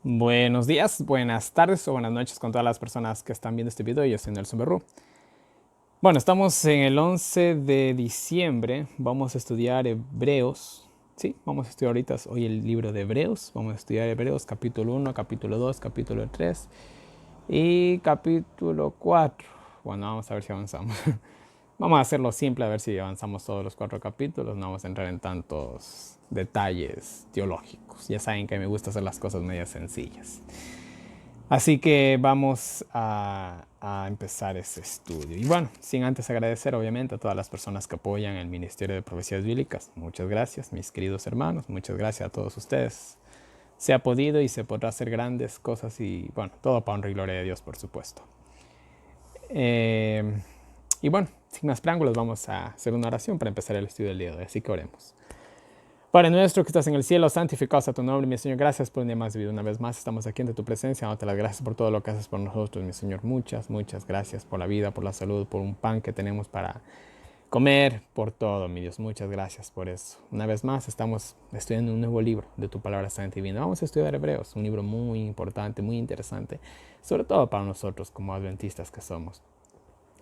Buenos días, buenas tardes o buenas noches con todas las personas que están viendo este video. Yo soy Nelson Berrú. Bueno, estamos en el 11 de diciembre. Vamos a estudiar Hebreos. Sí, vamos a estudiar ahorita hoy el libro de Hebreos. Vamos a estudiar Hebreos capítulo 1, capítulo 2, capítulo 3 y capítulo 4. Bueno, vamos a ver si avanzamos. Vamos a hacerlo simple, a ver si avanzamos todos los 4 capítulos. No vamos a entrar en tantos detalles teológicos. Ya saben que me gusta hacer las cosas medias sencillas. Así que vamos a empezar ese estudio. Y bueno, sin antes agradecer obviamente a todas las personas que apoyan el Ministerio de Profecías Bíblicas. Muchas gracias, mis queridos hermanos. Muchas gracias a todos ustedes. Se ha podido y se podrá hacer grandes cosas y bueno, todo para honra y gloria de Dios, por supuesto. Y bueno, sin más preámbulos, vamos a hacer una oración para empezar el estudio del día de hoy. Así que oremos. Padre nuestro que estás en el cielo, santificado sea tu nombre, mi Señor. Gracias por un día más de vida. Una vez más estamos aquí ante tu presencia, dándote las gracias por todo lo que haces por nosotros, mi Señor. Muchas, muchas gracias por la vida, por la salud, por un pan que tenemos para comer, por todo, mi Dios. Muchas gracias por eso. Una vez más estamos estudiando un nuevo libro de tu palabra santa y divina. Vamos a estudiar Hebreos, un libro muy importante, muy interesante, sobre todo para nosotros como adventistas que somos.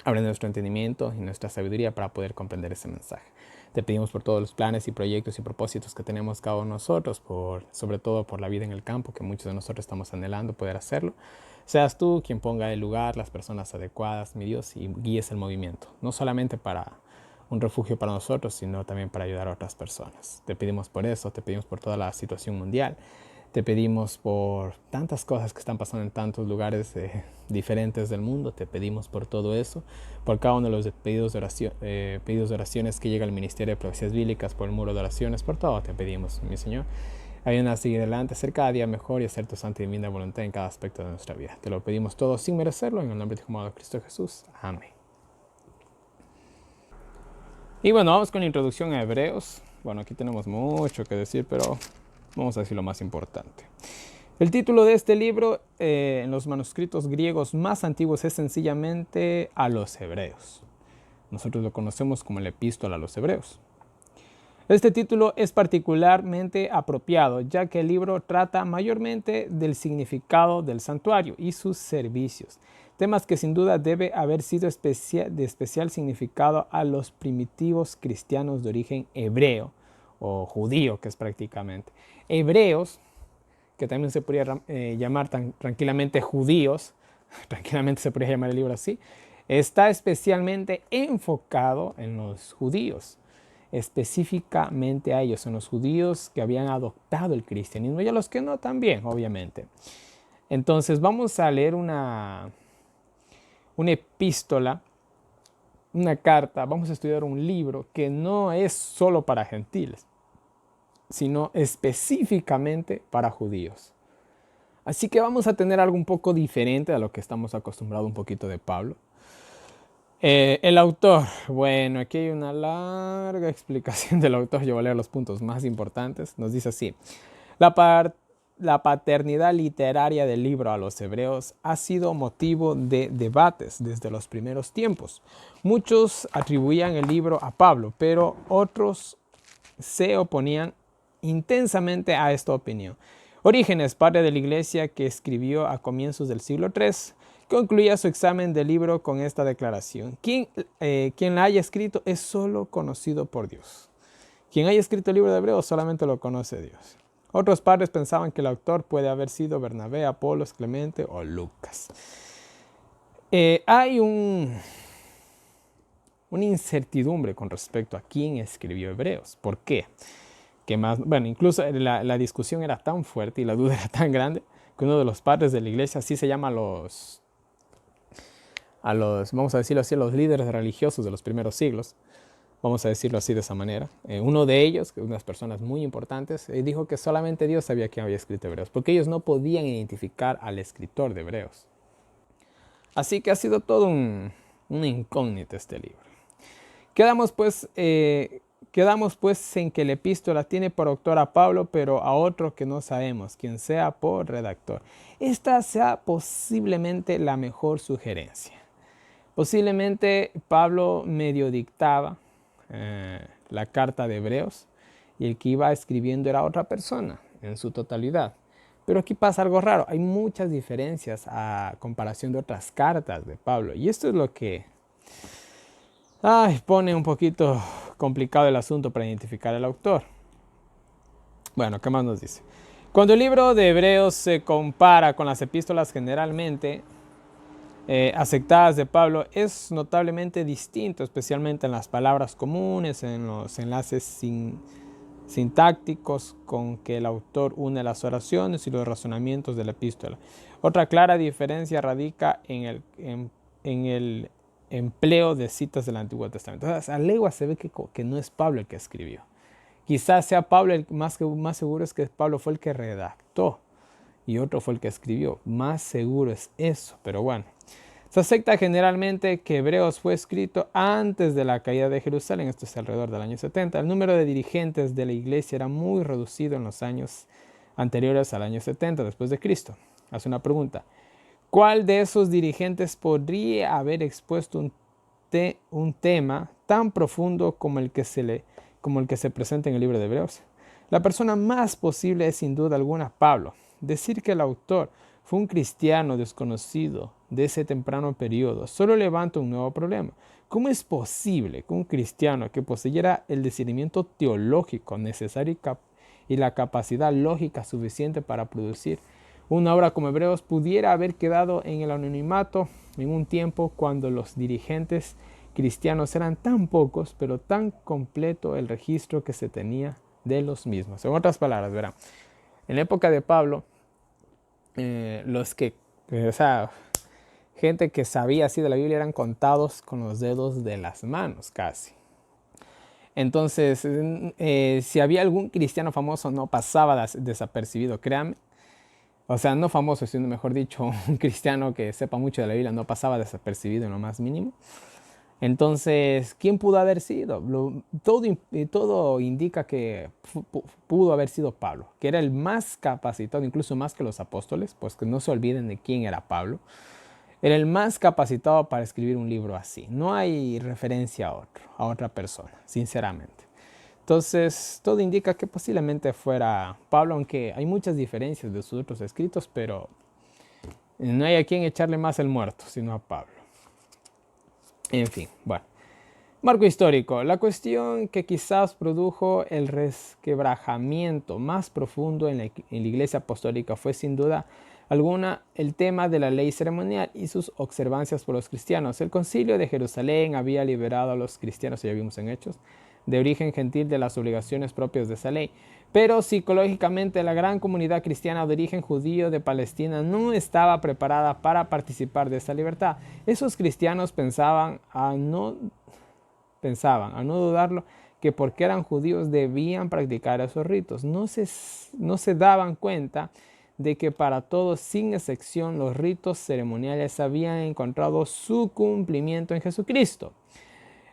Abre nuestro entendimiento y nuestra sabiduría para poder comprender ese mensaje. Te pedimos por todos los planes y proyectos y propósitos que tenemos cada uno de nosotros, sobre todo por la vida en el campo, que muchos de nosotros estamos anhelando poder hacerlo. Seas tú quien ponga el lugar, las personas adecuadas, mi Dios, y guíes el movimiento. No solamente para un refugio para nosotros, sino también para ayudar a otras personas. Te pedimos por eso, te pedimos por toda la situación mundial. Te pedimos por tantas cosas que están pasando en tantos lugares diferentes del mundo. Te pedimos por todo eso, por cada uno de los pedidos de oraciones que llega al Ministerio de Profecías Bíblicas, por el muro de oraciones, por todo te pedimos, mi Señor. Ayúdanos a seguir adelante, ser cada día mejor y hacer tu santa y divina voluntad en cada aspecto de nuestra vida. Te lo pedimos todo sin merecerlo, en el nombre de tu amado Cristo Jesús. Amén. Y bueno, vamos con la introducción a Hebreos. Bueno, aquí tenemos mucho que decir, pero vamos a decir lo más importante. El título de este libro en los manuscritos griegos más antiguos es sencillamente a los Hebreos. Nosotros lo conocemos como el Epístola a los Hebreos. Este título es particularmente apropiado, ya que el libro trata mayormente del significado del santuario y sus servicios, temas que sin duda debe haber sido de especial significado a los primitivos cristianos de origen hebreo o judío, que es prácticamente. Hebreos, que también se podría llamar tranquilamente judíos, tranquilamente se podría llamar el libro así, está especialmente enfocado en los judíos, específicamente a ellos, en los judíos que habían adoptado el cristianismo y a los que no también, obviamente. Entonces vamos a leer una epístola, una carta, vamos a estudiar un libro que no es solo para gentiles, sino específicamente para judíos. Así que vamos a tener algo un poco diferente a lo que estamos acostumbrados un poquito de Pablo. El autor, bueno, aquí hay una larga explicación del autor, yo voy a leer los puntos más importantes. Nos dice así: la paternidad literaria del libro a los hebreos ha sido motivo de debates desde los primeros tiempos. Muchos atribuían el libro a Pablo, pero otros se oponían intensamente a esta opinión. Orígenes, padre de la iglesia que escribió a comienzos del siglo III, concluía su examen del libro con esta declaración: quien la haya escrito es solo conocido por Dios. Quien haya escrito el libro de Hebreos solamente lo conoce Dios. Otros padres pensaban que el autor puede haber sido Bernabé, Apolos, Clemente o Lucas. Hay una incertidumbre con respecto a quién escribió Hebreos. ¿Por qué? Bueno, incluso la discusión era tan fuerte y la duda era tan grande que uno de los padres de la iglesia, así se llama vamos a decirlo así, a los líderes religiosos de los primeros siglos, vamos a decirlo así de esa manera, uno de ellos, unas personas muy importantes, dijo que solamente Dios sabía quién había escrito Hebreos, porque ellos no podían identificar al escritor de Hebreos. Así que ha sido todo una incógnita este libro. Quedamos pues en que la epístola tiene por autor a Pablo, pero a otro que no sabemos, quien sea por redactor. Esta sea posiblemente la mejor sugerencia. Posiblemente Pablo medio dictaba la carta de Hebreos y el que iba escribiendo era otra persona en su totalidad. Pero aquí pasa algo raro. Hay muchas diferencias a comparación de otras cartas de Pablo. Y esto es lo que pone un poquito complicado el asunto para identificar al autor. Bueno, ¿qué más nos dice? Cuando el libro de Hebreos se compara con las epístolas generalmente aceptadas de Pablo, es notablemente distinto, especialmente en las palabras comunes, en los enlaces sintácticos con que el autor une las oraciones y los razonamientos de la epístola. Otra clara diferencia radica en el empleo de citas del Antiguo Testamento. Entonces, a legua se ve que no es Pablo el que escribió. Quizás sea Pablo, más seguro es que Pablo fue el que redactó y otro fue el que escribió. Más seguro es eso, pero bueno. Se acepta generalmente que Hebreos fue escrito antes de la caída de Jerusalén, esto es alrededor del año 70. El número de dirigentes de la iglesia era muy reducido en los años anteriores al año 70 después de Cristo. Hace una pregunta. ¿Cuál de esos dirigentes podría haber expuesto un tema tan profundo como el que se presenta en el libro de Hebreos? La persona más posible es sin duda alguna Pablo. Decir que el autor fue un cristiano desconocido de ese temprano periodo solo levanta un nuevo problema. ¿Cómo es posible que un cristiano que poseyera el discernimiento teológico necesario y la capacidad lógica suficiente para producir una obra como Hebreos pudiera haber quedado en el anonimato en un tiempo cuando los dirigentes cristianos eran tan pocos, pero tan completo el registro que se tenía de los mismos? En otras palabras, verán, en la época de Pablo, gente que sabía así de la Biblia eran contados con los dedos de las manos casi. Entonces, si había algún cristiano famoso, no pasaba desapercibido, créanme. O sea, no famoso, sino mejor dicho, un cristiano que sepa mucho de la Biblia no pasaba desapercibido en lo más mínimo. Entonces, ¿quién pudo haber sido? Todo indica que pudo haber sido Pablo, que era el más capacitado, incluso más que los apóstoles, pues que no se olviden de quién era Pablo. Era el más capacitado para escribir un libro así. No hay referencia a otra persona, sinceramente. Entonces, todo indica que posiblemente fuera Pablo, aunque hay muchas diferencias de sus otros escritos, pero no hay a quien echarle más el muerto, sino a Pablo. En fin, bueno. Marco histórico. La cuestión que quizás produjo el resquebrajamiento más profundo en la iglesia apostólica fue sin duda alguna el tema de la ley ceremonial y sus observancias por los cristianos. El concilio de Jerusalén había liberado a los cristianos, ya vimos en Hechos, de origen gentil de las obligaciones propias de esa ley. Pero psicológicamente la gran comunidad cristiana de origen judío de Palestina no estaba preparada para participar de esa libertad. Esos cristianos pensaban, a no dudarlo, que porque eran judíos debían practicar esos ritos. No se daban cuenta de que para todos, sin excepción, los ritos ceremoniales habían encontrado su cumplimiento en Jesucristo.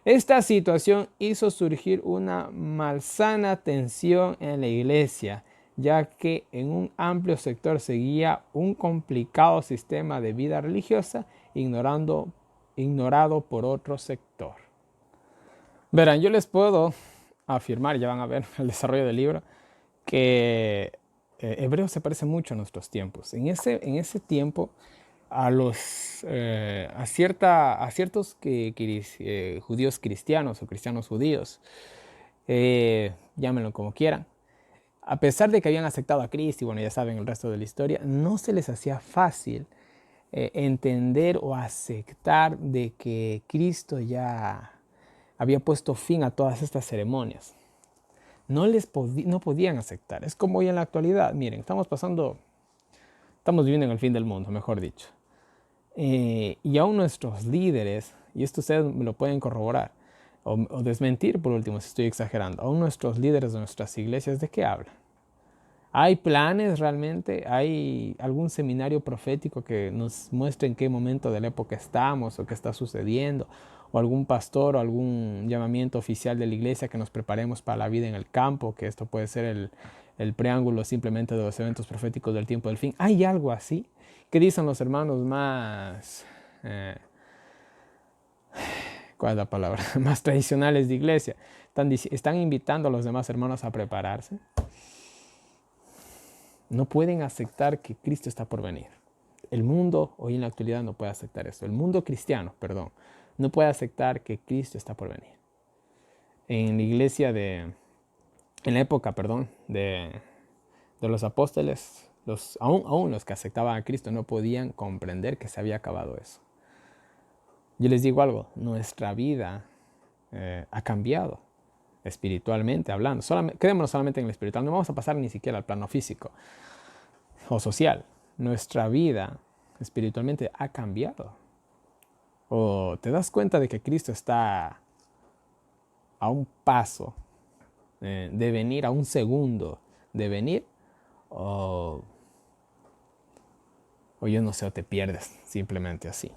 Esta situación hizo surgir una malsana tensión en la iglesia, ya que en un amplio sector seguía un complicado sistema de vida religiosa ignorado por otro sector. Verán, yo les puedo afirmar, ya van a ver el desarrollo del libro, que Hebreos se parece mucho a nuestros tiempos. En ese tiempo, a ciertos judíos cristianos o cristianos judíos, llámenlo como quieran, a pesar de que habían aceptado a Cristo y bueno, ya saben el resto de la historia, no se les hacía fácil entender o aceptar de que Cristo ya había puesto fin a todas estas ceremonias. No podían aceptar. Es como hoy en la actualidad. Miren, estamos viviendo en el fin del mundo, mejor dicho. Y aún nuestros líderes, y esto ustedes me lo pueden corroborar o desmentir por último si estoy exagerando, aún nuestros líderes de nuestras iglesias, ¿de qué hablan? ¿Hay planes realmente? ¿Hay algún seminario profético que nos muestre en qué momento de la época estamos o qué está sucediendo? ¿O algún pastor o algún llamamiento oficial de la iglesia que nos preparemos para la vida en el campo? Que esto puede ser el preámbulo simplemente de los eventos proféticos del tiempo del fin. ¿Hay algo así? ¿Qué dicen los hermanos más... ¿cuál es la palabra? Más tradicionales de iglesia? ¿Están invitando a los demás hermanos a prepararse? no pueden aceptar que Cristo está por venir. El mundo hoy en la actualidad no puede aceptar eso. El mundo cristiano, perdón, no puede aceptar que Cristo está por venir. En la iglesia en la época, perdón, de los apóstoles, aún los que aceptaban a Cristo no podían comprender que se había acabado eso. Yo les digo algo, nuestra vida ha cambiado espiritualmente hablando. Quedémonos solamente en el espiritual, no vamos a pasar ni siquiera al plano físico o social. Nuestra vida espiritualmente ha cambiado. O te das cuenta de que Cristo está a un paso de venir, a un segundo de venir, o yo no sé, o te pierdes simplemente así.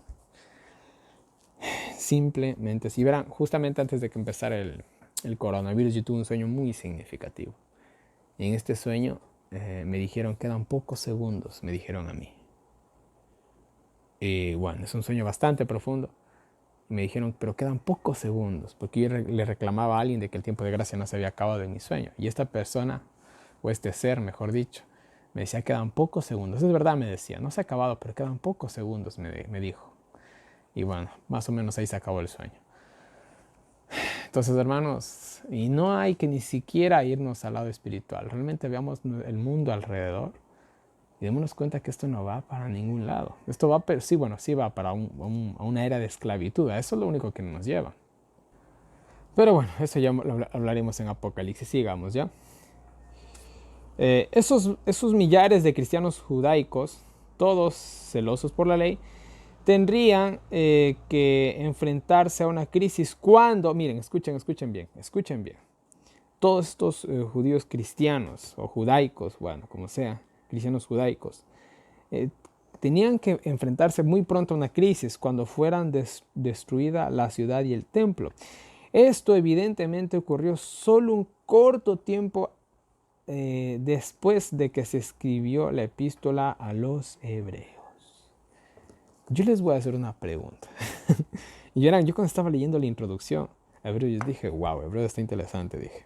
Simplemente así. Verán, justamente antes de que empezara el coronavirus, yo tuve un sueño muy significativo. Y en este sueño me dijeron, quedan pocos segundos, me dijeron a mí. Y bueno, es un sueño bastante profundo. Y me dijeron, pero quedan pocos segundos, porque yo le reclamaba a alguien de que el tiempo de gracia no se había acabado en mi sueño. Y esta persona, o este ser, mejor dicho, me decía, quedan pocos segundos. Es verdad, me decía, no se ha acabado, pero quedan pocos segundos, me dijo. Y bueno, más o menos ahí se acabó el sueño. Entonces, hermanos, y no hay que ni siquiera irnos al lado espiritual. Realmente veamos el mundo alrededor y démonos cuenta que esto no va para ningún lado. Esto va, sí va para una era de esclavitud. Eso es lo único que nos lleva. Pero bueno, eso ya lo hablaremos en Apocalipsis. Sigamos, ¿ya? Esos millares de cristianos judaicos, todos celosos por la ley, tendrían que enfrentarse a una crisis cuando, miren, escuchen bien. Todos estos judíos cristianos o judaicos, bueno, como sea, cristianos judaicos, tenían que enfrentarse muy pronto a una crisis cuando fueran destruida la ciudad y el templo. Esto evidentemente ocurrió solo un corto tiempo después de que se escribió la epístola a los hebreos. Yo les voy a hacer una pregunta. Y yo cuando estaba leyendo la introducción a Hebreos, dije, wow, Hebreos está interesante, dije.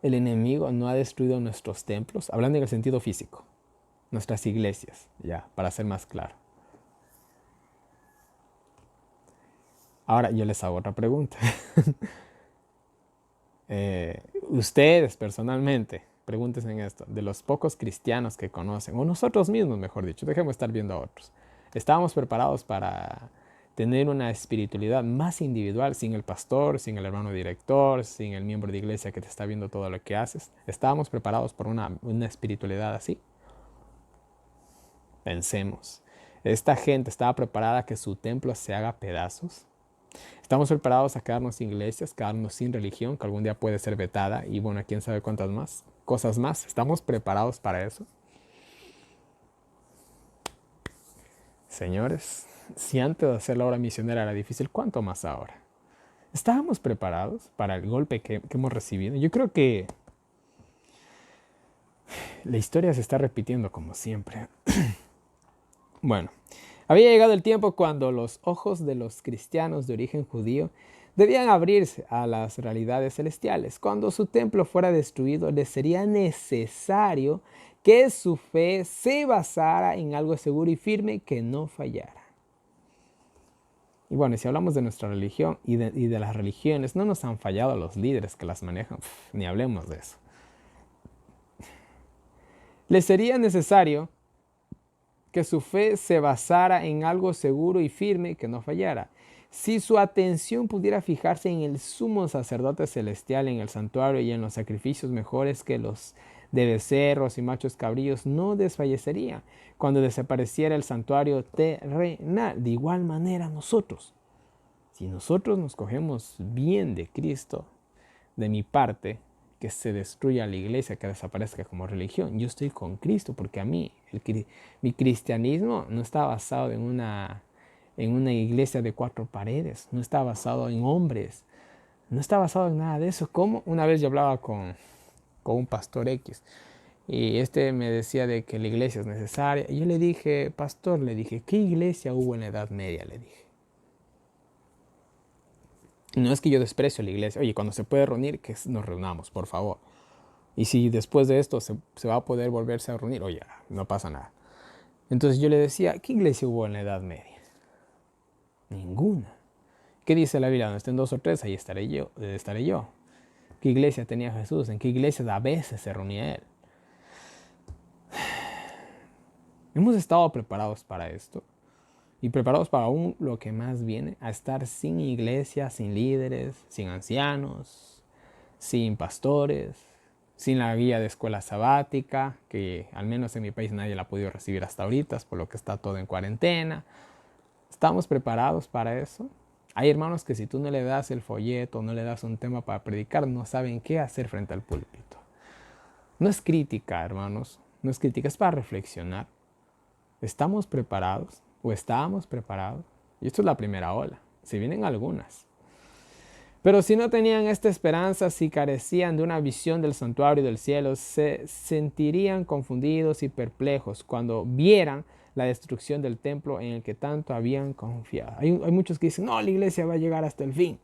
El enemigo no ha destruido nuestros templos, hablando en el sentido físico, nuestras iglesias, ya, para ser más claro. Ahora yo les hago otra pregunta. Ustedes personalmente, pregúntense en esto, de los pocos cristianos que conocen, o nosotros mismos, mejor dicho, dejemos estar viendo a otros. ¿Estábamos preparados para tener una espiritualidad más individual, sin el pastor, sin el hermano director, sin el miembro de iglesia que te está viendo todo lo que haces? ¿Estábamos preparados por una espiritualidad así? Pensemos. ¿Esta gente estaba preparada a que su templo se haga pedazos? ¿Estamos preparados a quedarnos sin iglesias, quedarnos sin religión, que algún día puede ser vetada? Y bueno, quién sabe cuántas más cosas más. ¿Estamos preparados para eso? Señores, si antes de hacer la obra misionera era difícil, ¿cuánto más ahora? ¿Estábamos preparados para el golpe que hemos recibido? Yo creo que la historia se está repitiendo como siempre. Bueno, había llegado el tiempo cuando los ojos de los cristianos de origen judío debían abrirse a las realidades celestiales. Cuando su templo fuera destruido, les sería necesario que su fe se basara en algo seguro y firme que no fallara. Y bueno, si hablamos de nuestra religión y de las religiones, no nos han fallado los líderes que las manejan, ni hablemos de eso. Les sería necesario que su fe se basara en algo seguro y firme que no fallara. Si su atención pudiera fijarse en el sumo sacerdote celestial, en el santuario y en los sacrificios mejores que los de becerros y machos cabríos, no desfallecería cuando desapareciera el santuario terrenal. De igual manera nosotros, si nosotros nos cogemos bien de Cristo, de mi parte, que se destruya la iglesia, que desaparezca como religión. Yo estoy con Cristo porque a mí, mi cristianismo no está basado en una iglesia de 4 paredes, no está basado en hombres, no está basado en nada de eso. Como una vez yo hablaba con un pastor X y este me decía de que la iglesia es necesaria. Y yo le dije, pastor, ¿qué iglesia hubo en la Edad Media? Le dije. No es que yo desprecio la iglesia. Oye, cuando se puede reunir, que nos reunamos, por favor. Y si después de esto se va a poder volverse a reunir, oye, no pasa nada. Entonces yo le decía, ¿qué iglesia hubo en la Edad Media? Ninguna. ¿Qué dice la Biblia? Donde estén dos o tres, ahí estaré yo. ¿Qué iglesia tenía Jesús? ¿En qué iglesias a veces se reunía Él? Hemos estado preparados para esto y preparados para aún lo que más viene, a estar sin iglesia, sin líderes, sin ancianos, sin pastores, sin la guía de escuela sabática, que al menos en mi país nadie la ha podido recibir hasta ahorita, por lo que está todo en cuarentena. ¿Estamos preparados para eso? Hay hermanos que si tú no le das el folleto, no le das un tema para predicar, no saben qué hacer frente al púlpito. No es crítica, hermanos, no es crítica, es para reflexionar. ¿Estamos preparados o estábamos preparados? Y esto es la primera ola, si vienen algunas. Pero si no tenían esta esperanza, si carecían de una visión del santuario del cielo, se sentirían confundidos y perplejos cuando vieran la destrucción del templo en el que tanto habían confiado. Hay muchos que dicen, no, la iglesia va a llegar hasta el fin.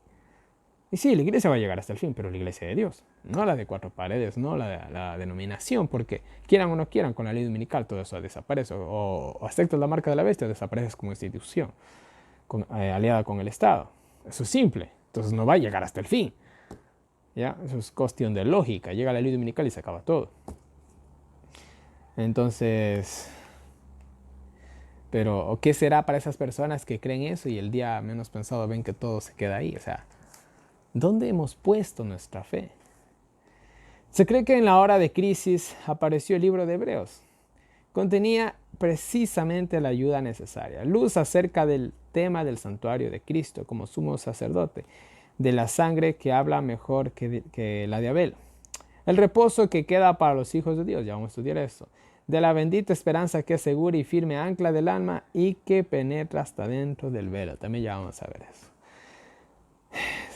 Y sí, la iglesia va a llegar hasta el fin, pero la iglesia de Dios, no la de cuatro paredes, no la denominación, porque quieran o no quieran, con la ley dominical todo eso desaparece, o aceptas la marca de la bestia, desapareces como institución, aliada con el Estado. Eso es simple, entonces no va a llegar hasta el fin. ¿Ya? Eso es cuestión de lógica, llega la ley dominical y se acaba todo. Entonces, pero ¿qué será para esas personas que creen eso y el día menos pensado ven que todo se queda ahí? O sea, ¿dónde hemos puesto nuestra fe? Se cree que en la hora de crisis apareció el libro de Hebreos. Contenía precisamente la ayuda necesaria, luz acerca del tema del santuario de Cristo como sumo sacerdote, de la sangre que habla mejor que la de Abel, el reposo que queda para los hijos de Dios, ya vamos a estudiar eso, de la bendita esperanza que es segura y firme ancla del alma y que penetra hasta dentro del velo, también ya vamos a ver eso.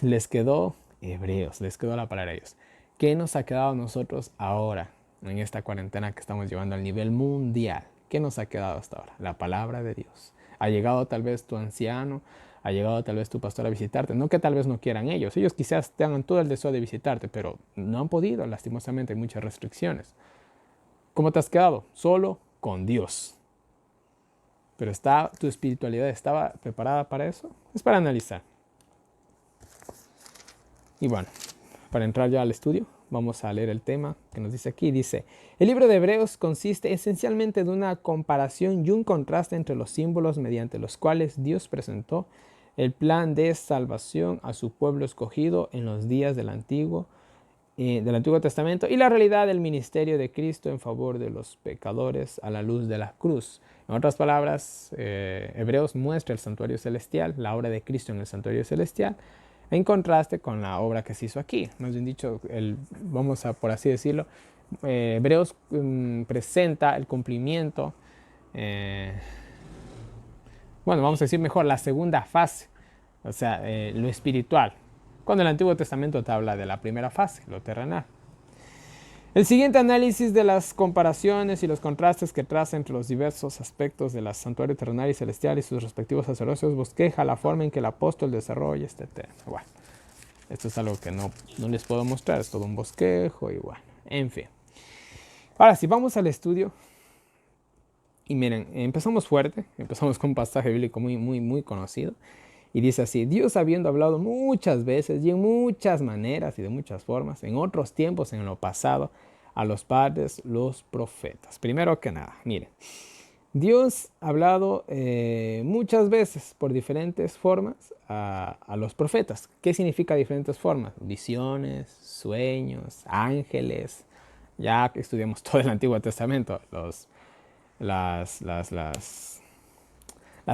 Les quedó Hebreos, les quedó la palabra de Dios. ¿Qué nos ha quedado a nosotros ahora, en esta cuarentena que estamos llevando al nivel mundial? ¿Qué nos ha quedado hasta ahora? La palabra de Dios. Ha llegado tal vez tu anciano, ha llegado tal vez tu pastor a visitarte. No que tal vez no quieran ellos. Ellos quizás tengan todo el deseo de visitarte, pero no han podido, lastimosamente, hay muchas restricciones. ¿Cómo te has quedado? Solo con Dios. Pero ¿tu espiritualidad estaba preparada para eso? Es para analizar. Y bueno, para entrar ya al estudio, vamos a leer el tema que nos dice aquí. Dice, el libro de Hebreos consiste esencialmente de una comparación y un contraste entre los símbolos mediante los cuales Dios presentó el plan de salvación a su pueblo escogido en los días del Antiguo Testamento y la realidad del ministerio de Cristo en favor de los pecadores a la luz de la cruz. En otras palabras, Hebreos muestra el santuario celestial, la obra de Cristo en el santuario celestial, en contraste con la obra que se hizo aquí. Más bien dicho, vamos a, por así decirlo, Hebreos presenta el cumplimiento, bueno, vamos a decir mejor, la segunda fase, o sea, lo espiritual, cuando el Antiguo Testamento te habla de la primera fase, lo terrenal. El siguiente análisis de las comparaciones y los contrastes que traza entre los diversos aspectos de la santuario terrenal y celestial y sus respectivos sacerdocios bosqueja la forma en que el apóstol desarrolla este tema. Bueno, esto es algo que no les puedo mostrar, es todo un bosquejo y bueno, en fin. Ahora sí, vamos al estudio. Y miren, empezamos fuerte, empezamos con un pasaje bíblico muy conocido. Y dice así, Dios habiendo hablado muchas veces y en muchas maneras y de muchas formas, en otros tiempos, en lo pasado, a los padres, los profetas. Primero que nada, miren, Dios ha hablado muchas veces por diferentes formas a los profetas. ¿Qué significa diferentes formas? Visiones, sueños, ángeles. Ya que estudiamos todo el Antiguo Testamento, las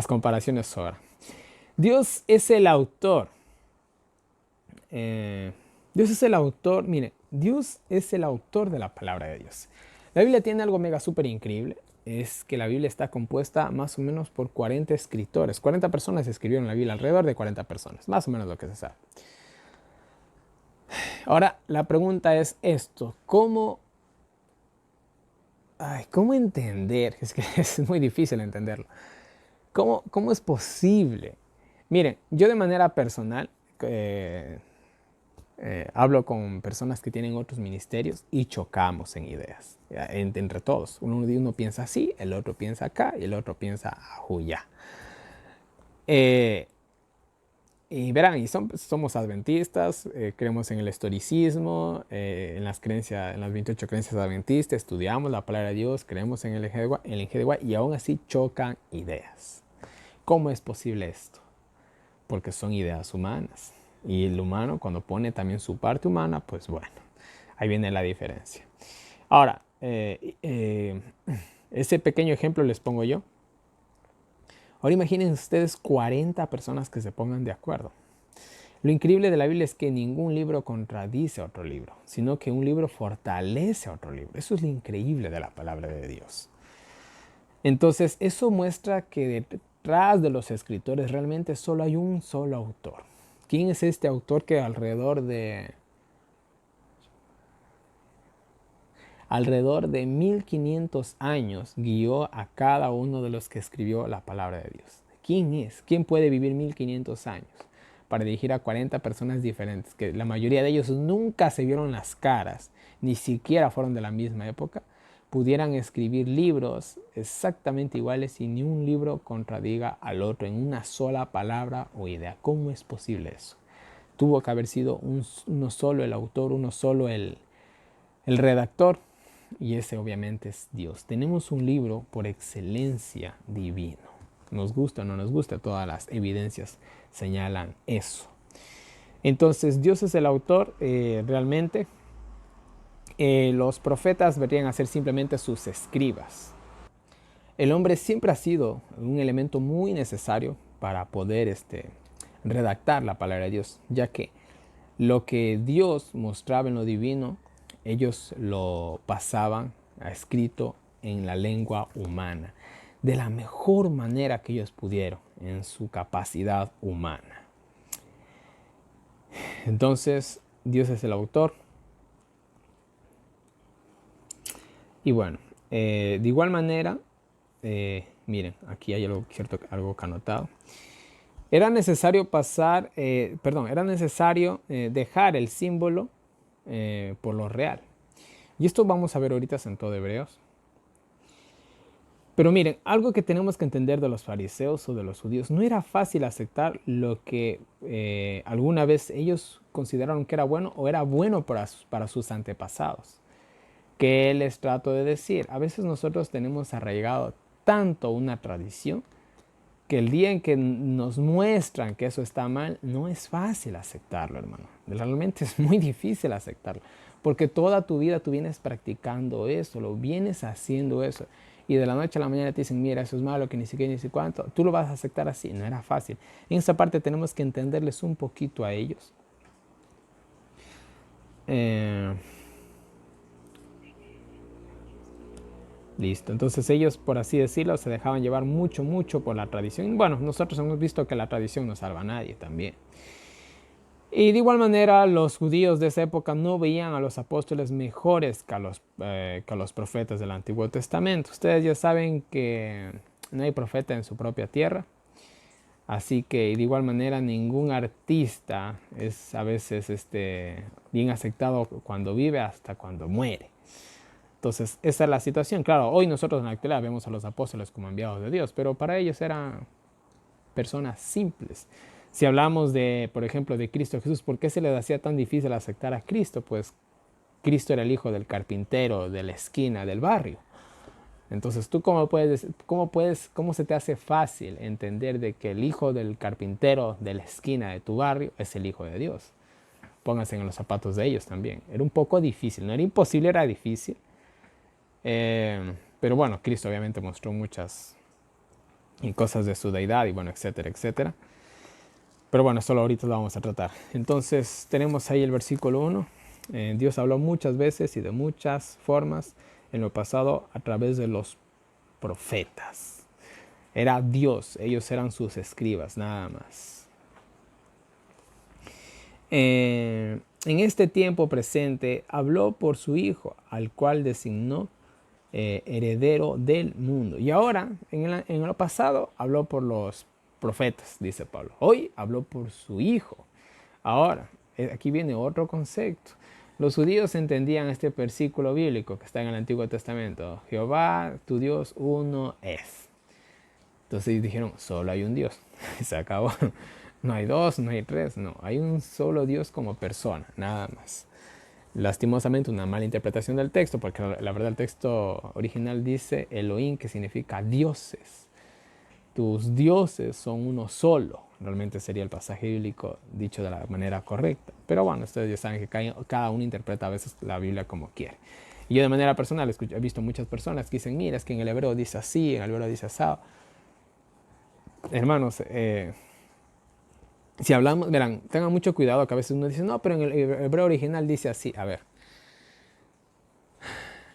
comparaciones sobran. Dios es el autor. Dios es el autor, mire, Dios es el autor de la palabra de Dios. La Biblia tiene algo mega súper increíble, es que la Biblia está compuesta más o menos por 40 escritores. 40 personas escribieron la Biblia, alrededor de 40 personas, más o menos lo que se sabe. Ahora, la pregunta es esto, ¿cómo entender? Es que es muy difícil entenderlo. ¿Cómo es posible? Miren, yo de manera personal, hablo con personas que tienen otros ministerios y chocamos en ideas, entre todos. Uno piensa así, el otro piensa acá y el otro piensa ajuya. Y verán, somos adventistas, creemos en el historicismo, en las 28 creencias adventistas, estudiamos la palabra de Dios, creemos en el Enjedegua y aún así chocan ideas. ¿Cómo es posible esto? Porque son ideas humanas. Y el humano, cuando pone también su parte humana, pues bueno, ahí viene la diferencia. Ahora, ese pequeño ejemplo les pongo yo. Ahora imaginen ustedes 40 personas que se pongan de acuerdo. Lo increíble de la Biblia es que ningún libro contradice a otro libro, sino que un libro fortalece a otro libro. Eso es lo increíble de la palabra de Dios. Entonces, eso muestra que detrás de los escritores realmente solo hay un solo autor. ¿Quién es este autor que alrededor de 1500 años guió a cada uno de los que escribió la palabra de Dios? ¿Quién es? ¿Quién puede vivir 1500 años para dirigir a 40 personas diferentes, que la mayoría de ellos nunca se vieron las caras, ni siquiera fueron de la misma época, pudieran escribir libros exactamente iguales y ni un libro contradiga al otro en una sola palabra o idea? ¿Cómo es posible eso? Tuvo que haber sido uno solo el autor, uno solo el redactor, y ese obviamente es Dios. Tenemos un libro por excelencia divino. Nos gusta o no nos gusta, todas las evidencias señalan eso. Entonces Dios es el autor realmente. Los profetas vendrían a ser simplemente sus escribas. El hombre siempre ha sido un elemento muy necesario para poder redactar la palabra de Dios, ya que lo que Dios mostraba en lo divino, ellos lo pasaban a escrito en la lengua humana, de la mejor manera que ellos pudieron, en su capacidad humana. Entonces, Dios es el autor. Y bueno, de igual manera, miren, aquí hay algo cierto, algo anotado. Era necesario dejar el símbolo por lo real. Y esto vamos a ver ahorita en todo Hebreos. Pero miren, algo que tenemos que entender de los fariseos o de los judíos, no era fácil aceptar lo que alguna vez ellos consideraron que era bueno o era bueno para sus antepasados. ¿Qué les trato de decir? A veces nosotros tenemos arraigado tanto una tradición que el día en que nos muestran que eso está mal, no es fácil aceptarlo, hermano. Realmente es muy difícil aceptarlo, porque toda tu vida tú vienes practicando eso, lo vienes haciendo eso, y de la noche a la mañana te dicen, mira, eso es malo, que ni siquiera ni sé cuánto, tú lo vas a aceptar así. No era fácil. En esta parte tenemos que entenderles un poquito a ellos. Listo, entonces ellos, por así decirlo, se dejaban llevar mucho por la tradición. Bueno, nosotros hemos visto que la tradición no salva a nadie también. Y de igual manera, los judíos de esa época no veían a los apóstoles mejores que a los profetas del Antiguo Testamento. Ustedes ya saben que no hay profeta en su propia tierra. Así que de igual manera ningún artista es a veces bien aceptado cuando vive hasta cuando muere. Entonces, esa es la situación. Claro, hoy nosotros en la actualidad vemos a los apóstoles como enviados de Dios, pero para ellos eran personas simples. Si hablamos de, por ejemplo, de Cristo Jesús, ¿por qué se les hacía tan difícil aceptar a Cristo? Pues Cristo era el hijo del carpintero de la esquina del barrio. Entonces, ¿tú cómo se te hace fácil entender de que el hijo del carpintero de la esquina de tu barrio es el hijo de Dios? Pónganse en los zapatos de ellos también. Era un poco difícil, no era imposible, era difícil. Pero bueno, Cristo obviamente mostró muchas cosas de su deidad y bueno, etcétera, etcétera. Pero bueno, solo ahorita lo vamos a tratar. Entonces tenemos ahí el versículo 1. Dios habló muchas veces y de muchas formas en lo pasado a través de los profetas. Era Dios, ellos eran sus escribas, nada más. En este tiempo presente habló por su Hijo, al cual designó heredero del mundo. Y ahora, en lo pasado, habló por los profetas, dice Pablo. Hoy habló por su Hijo. Ahora, Aquí viene otro concepto. Los judíos entendían este versículo bíblico que está en el Antiguo Testamento. Jehová, tu Dios, uno es. Entonces dijeron, solo hay un Dios. Se acabó. No hay dos, no hay tres, no. Hay un solo Dios como persona, nada más. Lastimosamente una mala interpretación del texto, porque la verdad el texto original dice Elohim, que significa dioses. Tus dioses son uno solo. Realmente sería el pasaje bíblico dicho de la manera correcta. Pero bueno, ustedes ya saben que cada uno interpreta a veces la Biblia como quiere. Y yo de manera personal he visto muchas personas que dicen, mira, es que en el hebreo dice así, en el hebreo dice así. Hermanos, si hablamos, verán, tengan mucho cuidado que a veces uno dice, no, pero en el hebreo original dice así. A ver,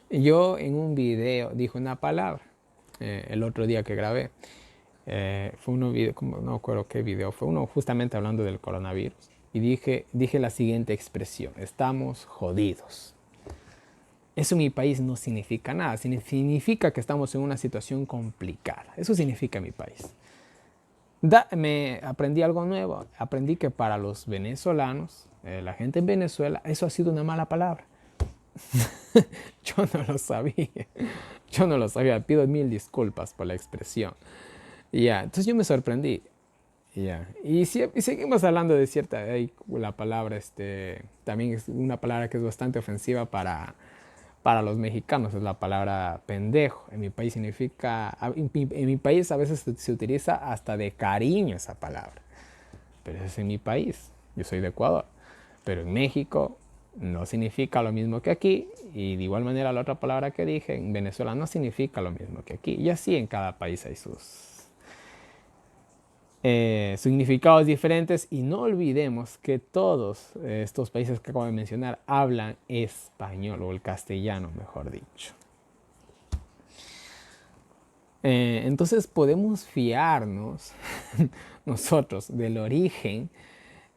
yo en un video dije una palabra el otro día que grabé. Fue uno video, no recuerdo qué video, fue uno justamente hablando del coronavirus. Y dije la siguiente expresión, estamos jodidos. Eso en mi país no significa nada, significa que estamos en una situación complicada. Eso significa mi país. Me aprendí algo nuevo, aprendí que para los venezolanos, la gente en Venezuela, eso ha sido una mala palabra. Yo no lo sabía, pido 1000 disculpas por la expresión. Entonces yo me sorprendí. Y seguimos hablando de cierta, la palabra, también es una palabra que es bastante ofensiva para los mexicanos, es la palabra pendejo. En mi país significa, en mi país a veces se utiliza hasta de cariño esa palabra. Pero es en mi país, yo soy de Ecuador. Pero en México no significa lo mismo que aquí. Y de igual manera la otra palabra que dije, en Venezuela no significa lo mismo que aquí. Y así en cada país hay sus significados diferentes, y no olvidemos que todos estos países que acabo de mencionar hablan español, o el castellano mejor dicho. Entonces podemos fiarnos nosotros del origen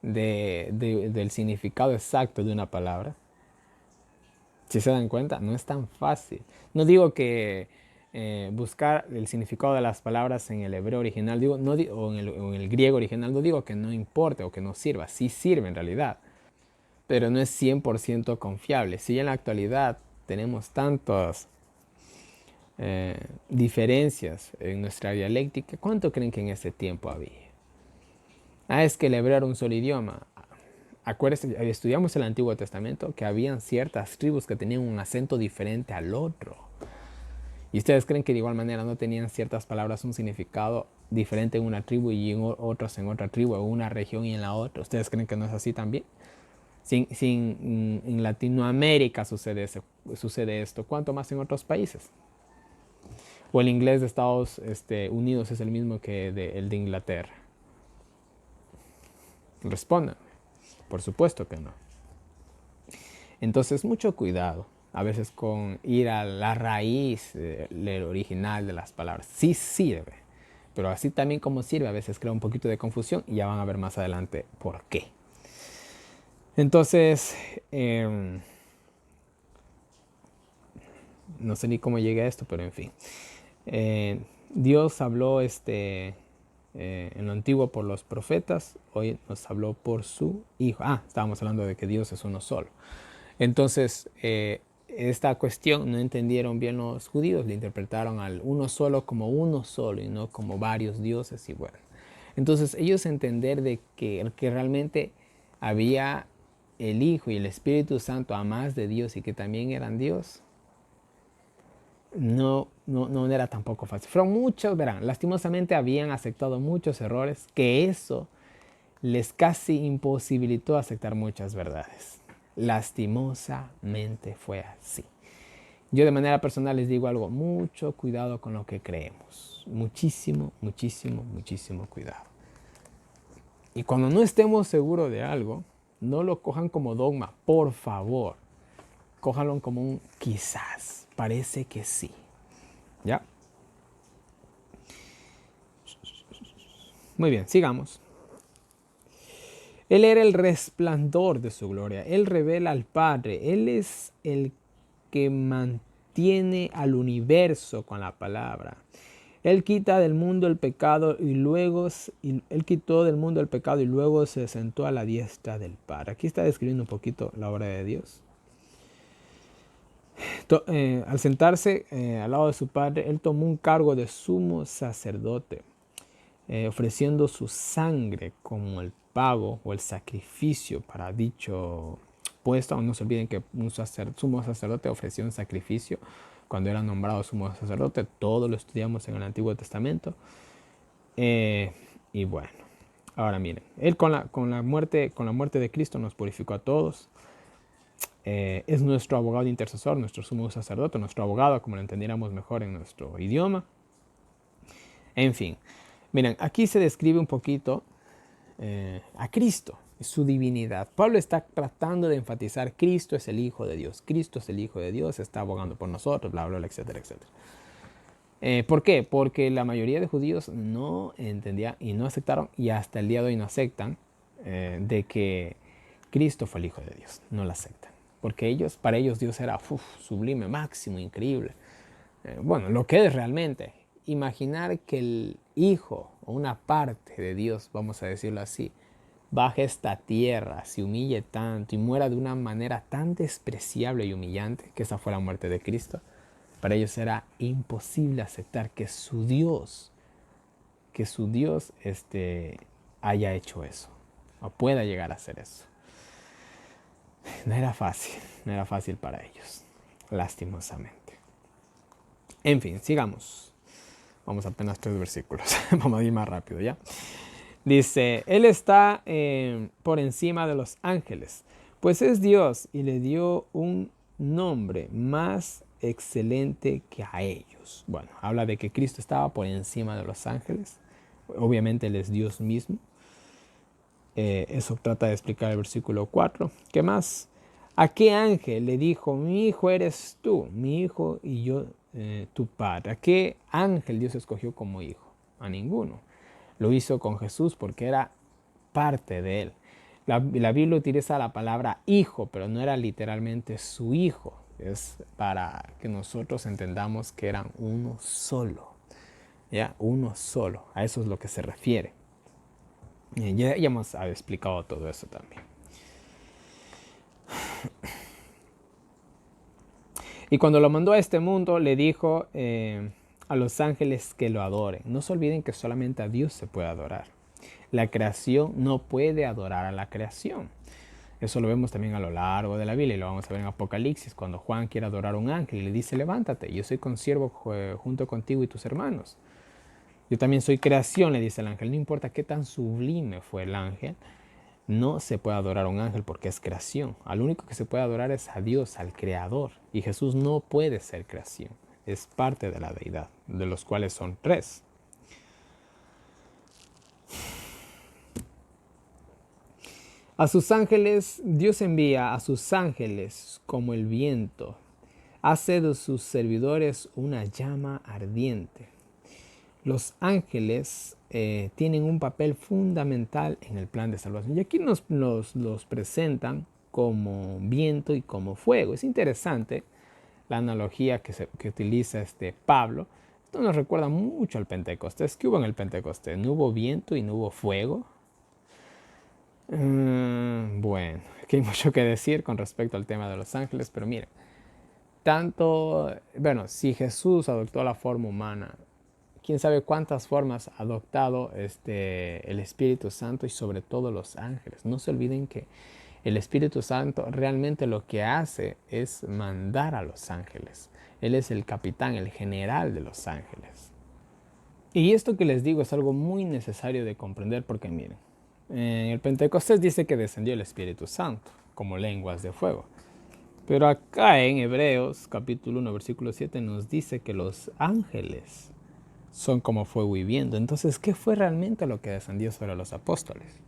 del significado exacto de una palabra. Si se dan cuenta, no es tan fácil. No digo que buscar el significado de las palabras en el hebreo original, o en el griego original, no digo que no importe o que no sirva, sí sirve en realidad, pero no es 100% confiable. Si en la actualidad tenemos tantas diferencias en nuestra dialéctica, ¿cuánto creen que en ese tiempo había? Es que el hebreo era un solo idioma. Acuérdense, estudiamos el Antiguo Testamento, que habían ciertas tribus que tenían un acento diferente al otro. ¿Y ustedes creen que de igual manera no tenían ciertas palabras un significado diferente en una tribu y en otros en otra tribu, en una región y en la otra? ¿Ustedes creen que no es así también? En Latinoamérica sucede esto, ¿cuánto más en otros países? ¿O el inglés de Estados Unidos es el mismo que el de Inglaterra? Respondan. Por supuesto que no. Entonces, mucho cuidado a veces con ir a la raíz del original de las palabras. Sí sirve, pero así también como sirve, a veces crea un poquito de confusión, y ya van a ver más adelante por qué. Entonces, no sé ni cómo llegué a esto, pero en fin. Dios habló en lo antiguo por los profetas, hoy nos habló por su Hijo. Estábamos hablando de que Dios es uno solo. Entonces, esta cuestión no entendieron bien los judíos, le interpretaron al uno solo como uno solo y no como varios dioses. Y bueno, entonces ellos entender de que realmente había el Hijo y el Espíritu Santo, a más de Dios, y que también eran Dios, no era tampoco fácil. Fueron muchos, verán, lastimosamente habían aceptado muchos errores, que eso les casi imposibilitó aceptar muchas verdades. Lastimosamente fue así. Yo de manera personal les digo algo, mucho cuidado con lo que creemos. Muchísimo, muchísimo, muchísimo cuidado. Y cuando no estemos seguros de algo, no lo cojan como dogma, por favor. Cójanlo como un quizás, parece que sí. ¿Ya? Muy bien, sigamos. Él era el resplandor de su gloria. Él revela al Padre. Él es el que mantiene al universo con la palabra. Él quita del mundo el pecado Él quitó del mundo el pecado y luego se sentó a la diestra del Padre. Aquí está describiendo un poquito la obra de Dios. Al sentarse al lado de su Padre, Él tomó un cargo de sumo sacerdote, ofreciendo su sangre como el pago o el sacrificio para dicho puesto. No se olviden que un sumo sacerdote ofrecía un sacrificio cuando era nombrado sumo sacerdote. Todo lo estudiamos en el Antiguo Testamento. Y bueno, ahora miren, Él con la muerte de Cristo nos purificó a todos. Es nuestro abogado intercesor, nuestro sumo sacerdote, nuestro abogado, como lo entendiéramos mejor en nuestro idioma. En fin, miren, aquí se describe un poquito a Cristo, su divinidad. Pablo está tratando de enfatizar: Cristo es el Hijo de Dios, Cristo es el Hijo de Dios, está abogando por nosotros, bla, bla, bla, etcétera, etcétera. ¿Por qué? Porque la mayoría de judíos no entendían y no aceptaron, y hasta el día de hoy no aceptan, de que Cristo fue el Hijo de Dios. No lo aceptan. Porque para ellos Dios era sublime, máximo, increíble. Bueno, lo que es realmente. Imaginar que el Hijo, o una parte de Dios, vamos a decirlo así, baje a esta tierra, se humille tanto y muera de una manera tan despreciable y humillante, que esa fue la muerte de Cristo. Para ellos era imposible aceptar que su Dios haya hecho eso, o pueda llegar a hacer eso. No era fácil para ellos, lastimosamente. En fin, sigamos. Vamos apenas 3 versículos, vamos a ir más rápido ya. Dice: Él está por encima de los ángeles, pues es Dios y le dio un nombre más excelente que a ellos. Bueno, habla de que Cristo estaba por encima de los ángeles. Obviamente Él es Dios mismo. Eso trata de explicar el versículo 4. ¿Qué más? ¿A qué ángel le dijo: mi hijo eres tú, mi hijo y yo tu padre? ¿A qué ángel Dios escogió como hijo? A ninguno. Lo hizo con Jesús porque era parte de él. La Biblia utiliza la palabra hijo, pero no era literalmente su hijo. Es para que nosotros entendamos que eran uno solo. ¿Ya? Uno solo. A eso es lo que se refiere. Ya hemos explicado todo eso también. Y cuando lo mandó a este mundo, le dijo a los ángeles que lo adoren. No se olviden que solamente a Dios se puede adorar. La creación no puede adorar a la creación. Eso lo vemos también a lo largo de la Biblia y lo vamos a ver en Apocalipsis, cuando Juan quiere adorar a un ángel y le dice: levántate, yo soy consiervo junto contigo y tus hermanos. Yo también soy creación, le dice el ángel. No importa qué tan sublime fue el ángel, no se puede adorar a un ángel porque es creación. Al único que se puede adorar es a Dios, al Creador. Y Jesús no puede ser creación. Es parte de la deidad, de los cuales son 3. A sus ángeles, Dios envía a sus ángeles como el viento. Hace de sus servidores una llama ardiente. Los ángeles tienen un papel fundamental en el plan de salvación. Y aquí nos los presentan como viento y como fuego. Es interesante la analogía que utiliza Pablo. Esto nos recuerda mucho al Pentecostés. ¿Qué hubo en el Pentecostés? ¿No hubo viento y no hubo fuego? Bueno, aquí hay mucho que decir con respecto al tema de los ángeles, pero miren, si Jesús adoptó la forma humana, quién sabe cuántas formas ha adoptado el Espíritu Santo y sobre todo los ángeles. No se olviden que el Espíritu Santo realmente lo que hace es mandar a los ángeles. Él es el capitán, el general de los ángeles. Y esto que les digo es algo muy necesario de comprender porque miren, en el Pentecostés dice que descendió el Espíritu Santo como lenguas de fuego. Pero acá en Hebreos capítulo 1 versículo 7 nos dice que los ángeles son como fuego y viento. Entonces, ¿qué fue realmente lo que descendió sobre los apóstoles?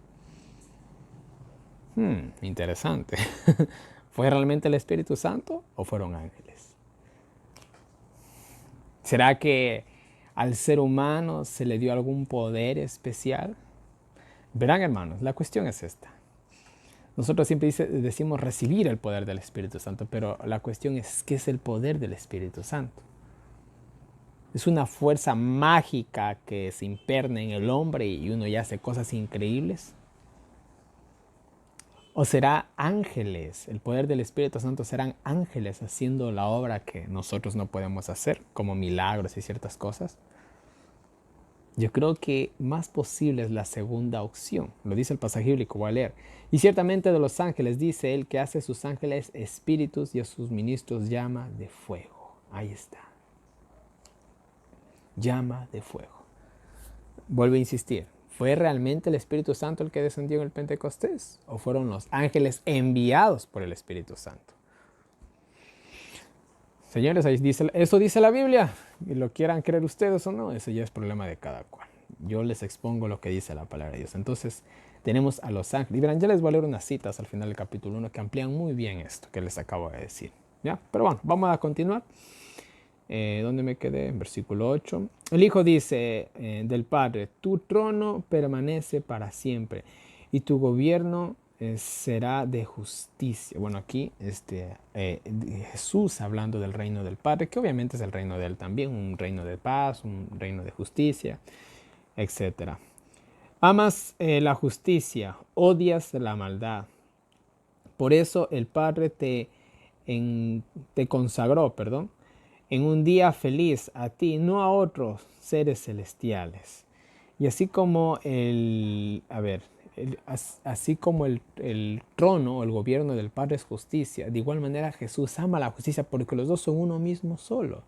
Interesante. ¿Fue realmente el Espíritu Santo o fueron ángeles? ¿Será que al ser humano se le dio algún poder especial? Verán, hermanos, la cuestión es esta. Nosotros siempre decimos recibir el poder del Espíritu Santo, pero la cuestión es, ¿qué es el poder del Espíritu Santo? es una fuerza mágica que se imperna en el hombre y uno ya hace cosas increíbles. ¿O será ángeles? El poder del Espíritu Santo serán ángeles haciendo la obra que nosotros no podemos hacer, como milagros y ciertas cosas. Yo creo que más posible es la segunda opción. Lo dice el pasaje bíblico, voy a leer. Y ciertamente de los ángeles dice él que hace a sus ángeles espíritus y a sus ministros llama de fuego. Ahí está. Llama de fuego. Vuelvo a insistir. ¿Fue realmente el Espíritu Santo el que descendió en el Pentecostés? ¿O fueron los ángeles enviados por el Espíritu Santo? Señores, ahí dice, eso dice la Biblia. Y lo quieran creer ustedes o no, ese ya es problema de cada cual. Yo les expongo lo que dice la palabra de Dios. Entonces, tenemos a los ángeles. Y verán, ya les voy a leer unas citas al final del capítulo 1 que amplían muy bien esto que les acabo de decir. ¿Ya? Pero bueno, vamos a continuar. ¿Dónde me quedé? En versículo 8. El Hijo dice del Padre, tu trono permanece para siempre y tu gobierno será de justicia. Bueno, aquí Jesús hablando del reino del Padre, que obviamente es el reino de Él también, un reino de paz, un reino de justicia, etc. Amas la justicia, odias la maldad. Por eso el Padre te consagró, en un día feliz a ti, no a otros seres celestiales. Y así como así como el trono o el gobierno del Padre es justicia, de igual manera Jesús ama la justicia porque los dos son uno mismo solo.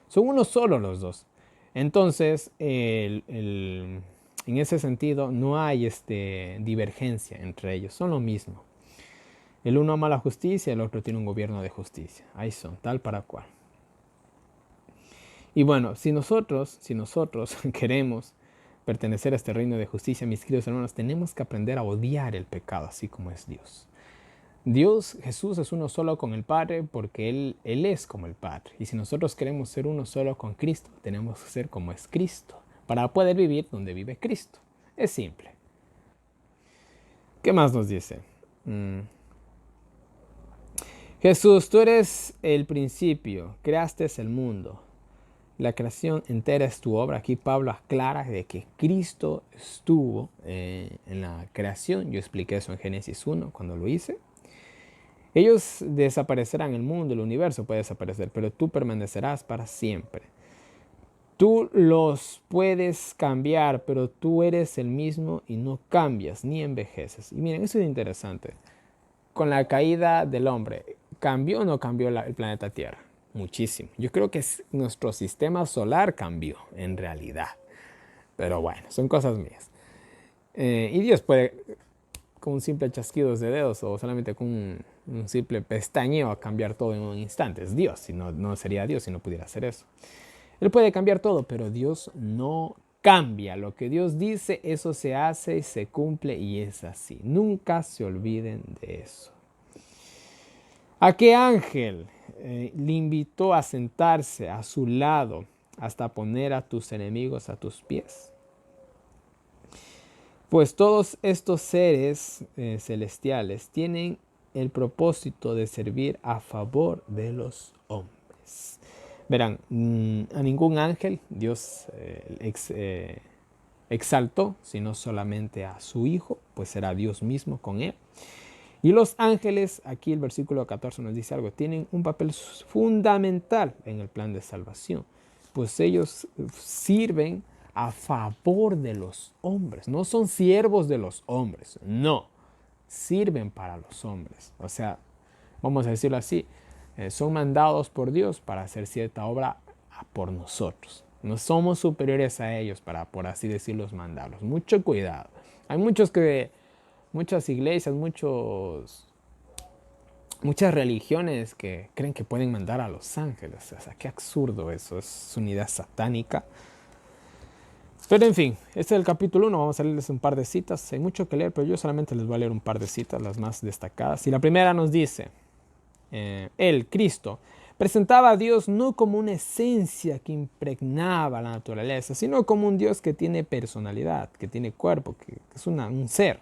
Son uno solo los dos. Entonces, en ese sentido, no hay divergencia entre ellos, son lo mismo. El uno ama la justicia, el otro tiene un gobierno de justicia. Ahí son, tal para cual. Y bueno, si nosotros queremos pertenecer a este reino de justicia, mis queridos hermanos, tenemos que aprender a odiar el pecado, así como es Dios. Jesús es uno solo con el Padre porque Él es como el Padre. Y si nosotros queremos ser uno solo con Cristo, tenemos que ser como es Cristo, para poder vivir donde vive Cristo. Es simple. ¿Qué más nos dice? Jesús, tú eres el principio, creaste el mundo. La creación entera es tu obra. Aquí Pablo aclara de que Cristo estuvo en la creación. Yo expliqué eso en Génesis 1 cuando lo hice. Ellos desaparecerán, el mundo, el universo puede desaparecer, pero tú permanecerás para siempre. Tú los puedes cambiar, pero tú eres el mismo y no cambias ni envejeces. Y miren, eso es interesante. Con la caída del hombre, ¿cambió o no cambió el planeta Tierra? Muchísimo. Yo creo que nuestro sistema solar cambió en realidad. Pero bueno, son cosas mías. Y Dios puede, con un simple chasquido de dedos o solamente con un simple pestañeo, cambiar todo en un instante. Es Dios, si no, no sería Dios si no pudiera hacer eso. Él puede cambiar todo, pero Dios no cambia. Lo que Dios dice, eso se hace y se cumple y es así. Nunca se olviden de eso. ¿A qué ángel le invitó a sentarse a su lado hasta poner a tus enemigos a tus pies? Pues todos estos seres celestiales tienen el propósito de servir a favor de los hombres. Verán, a ningún ángel Dios exaltó, sino solamente a su Hijo, pues será Dios mismo con él. Y los ángeles, aquí el versículo 14 nos dice algo, tienen un papel fundamental en el plan de salvación, pues ellos sirven a favor de los hombres, no son siervos de los hombres, no, sirven para los hombres. O sea, vamos a decirlo así, son mandados por Dios para hacer cierta obra por nosotros. No somos superiores a ellos para, por así decirlo, mandarlos. Mucho cuidado. Hay muchas iglesias, muchas religiones que creen que pueden mandar a los ángeles. O sea, qué absurdo eso, es unidad satánica. Pero en fin, este es el capítulo 1, vamos a leerles un par de citas. Hay mucho que leer, pero yo solamente les voy a leer un par de citas, las más destacadas. Y la primera nos dice, Él, Cristo, presentaba a Dios no como una esencia que impregnaba la naturaleza, sino como un Dios que tiene personalidad, que tiene cuerpo, que es un ser.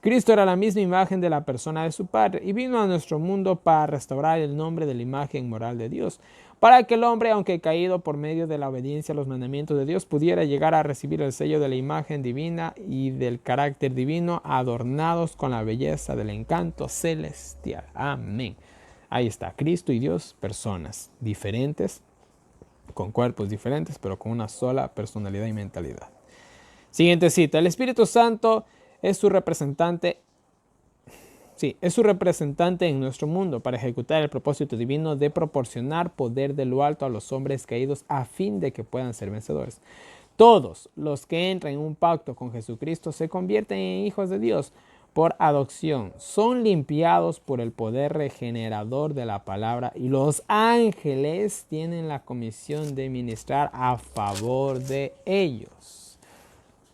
Cristo era la misma imagen de la persona de su Padre y vino a nuestro mundo para restaurar el nombre de la imagen moral de Dios, para que el hombre, aunque caído por medio de la obediencia a los mandamientos de Dios, pudiera llegar a recibir el sello de la imagen divina y del carácter divino, adornados con la belleza del encanto celestial. Amén. Ahí está, Cristo y Dios, personas diferentes, con cuerpos diferentes, pero con una sola personalidad y mentalidad. Siguiente cita, el Espíritu Santo es su representante. Sí, es su representante en nuestro mundo para ejecutar el propósito divino de proporcionar poder de lo alto a los hombres caídos a fin de que puedan ser vencedores. Todos los que entran en un pacto con Jesucristo se convierten en hijos de Dios por adopción. Son limpiados por el poder regenerador de la palabra y los ángeles tienen la comisión de ministrar a favor de ellos.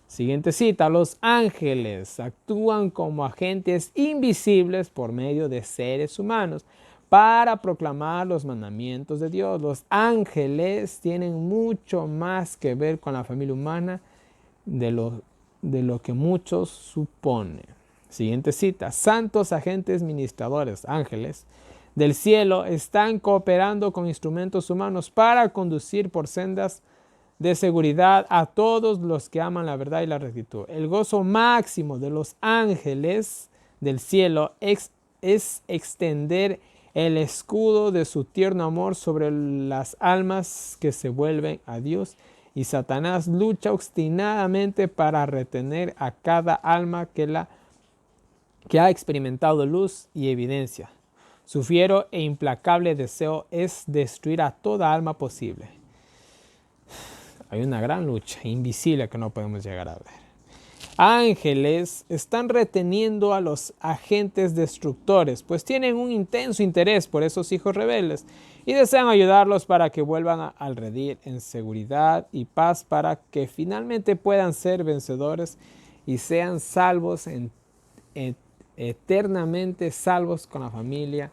Siguiente cita, los ángeles actúan como agentes invisibles por medio de seres humanos para proclamar los mandamientos de Dios. Los ángeles tienen mucho más que ver con la familia humana de lo que muchos suponen. Siguiente cita, santos agentes ministradores, ángeles del cielo, están cooperando con instrumentos humanos para conducir por sendas de seguridad a todos los que aman la verdad y la rectitud. El gozo máximo de los ángeles del cielo es extender el escudo de su tierno amor sobre las almas que se vuelven a Dios, y Satanás lucha obstinadamente para retener a cada alma que ha experimentado luz y evidencia. Su fiero e implacable deseo es destruir a toda alma posible. Hay una gran lucha invisible que no podemos llegar a ver. Ángeles están reteniendo a los agentes destructores, pues tienen un intenso interés por esos hijos rebeldes y desean ayudarlos para que vuelvan al redil en seguridad y paz, para que finalmente puedan ser vencedores y sean salvos, eternamente salvos con la familia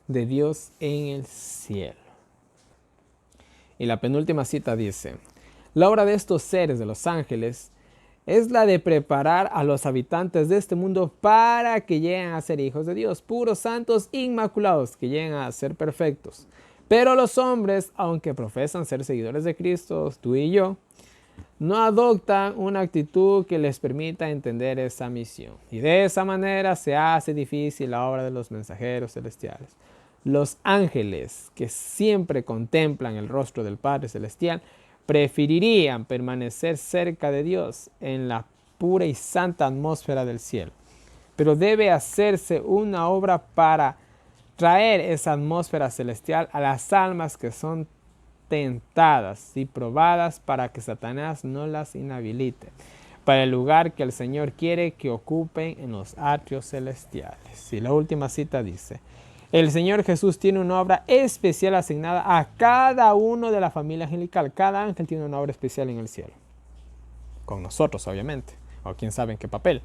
de Dios en el cielo. Y la penúltima cita dice: la obra de estos seres, de los ángeles, es la de preparar a los habitantes de este mundo para que lleguen a ser hijos de Dios, puros, santos, inmaculados, que lleguen a ser perfectos. Pero los hombres, aunque profesan ser seguidores de Cristo, tú y yo, no adoptan una actitud que les permita entender esa misión. Y de esa manera se hace difícil la obra de los mensajeros celestiales. Los ángeles, que siempre contemplan el rostro del Padre Celestial, preferirían permanecer cerca de Dios en la pura y santa atmósfera del cielo. Pero debe hacerse una obra para traer esa atmósfera celestial a las almas que son tentadas y probadas, para que Satanás no las inhabilite para el lugar que el Señor quiere que ocupen en los atrios celestiales. Y la última cita dice: el Señor Jesús tiene una obra especial asignada a cada uno de la familia angelical. Cada ángel tiene una obra especial en el cielo. Con nosotros, obviamente. O quién sabe en qué papel.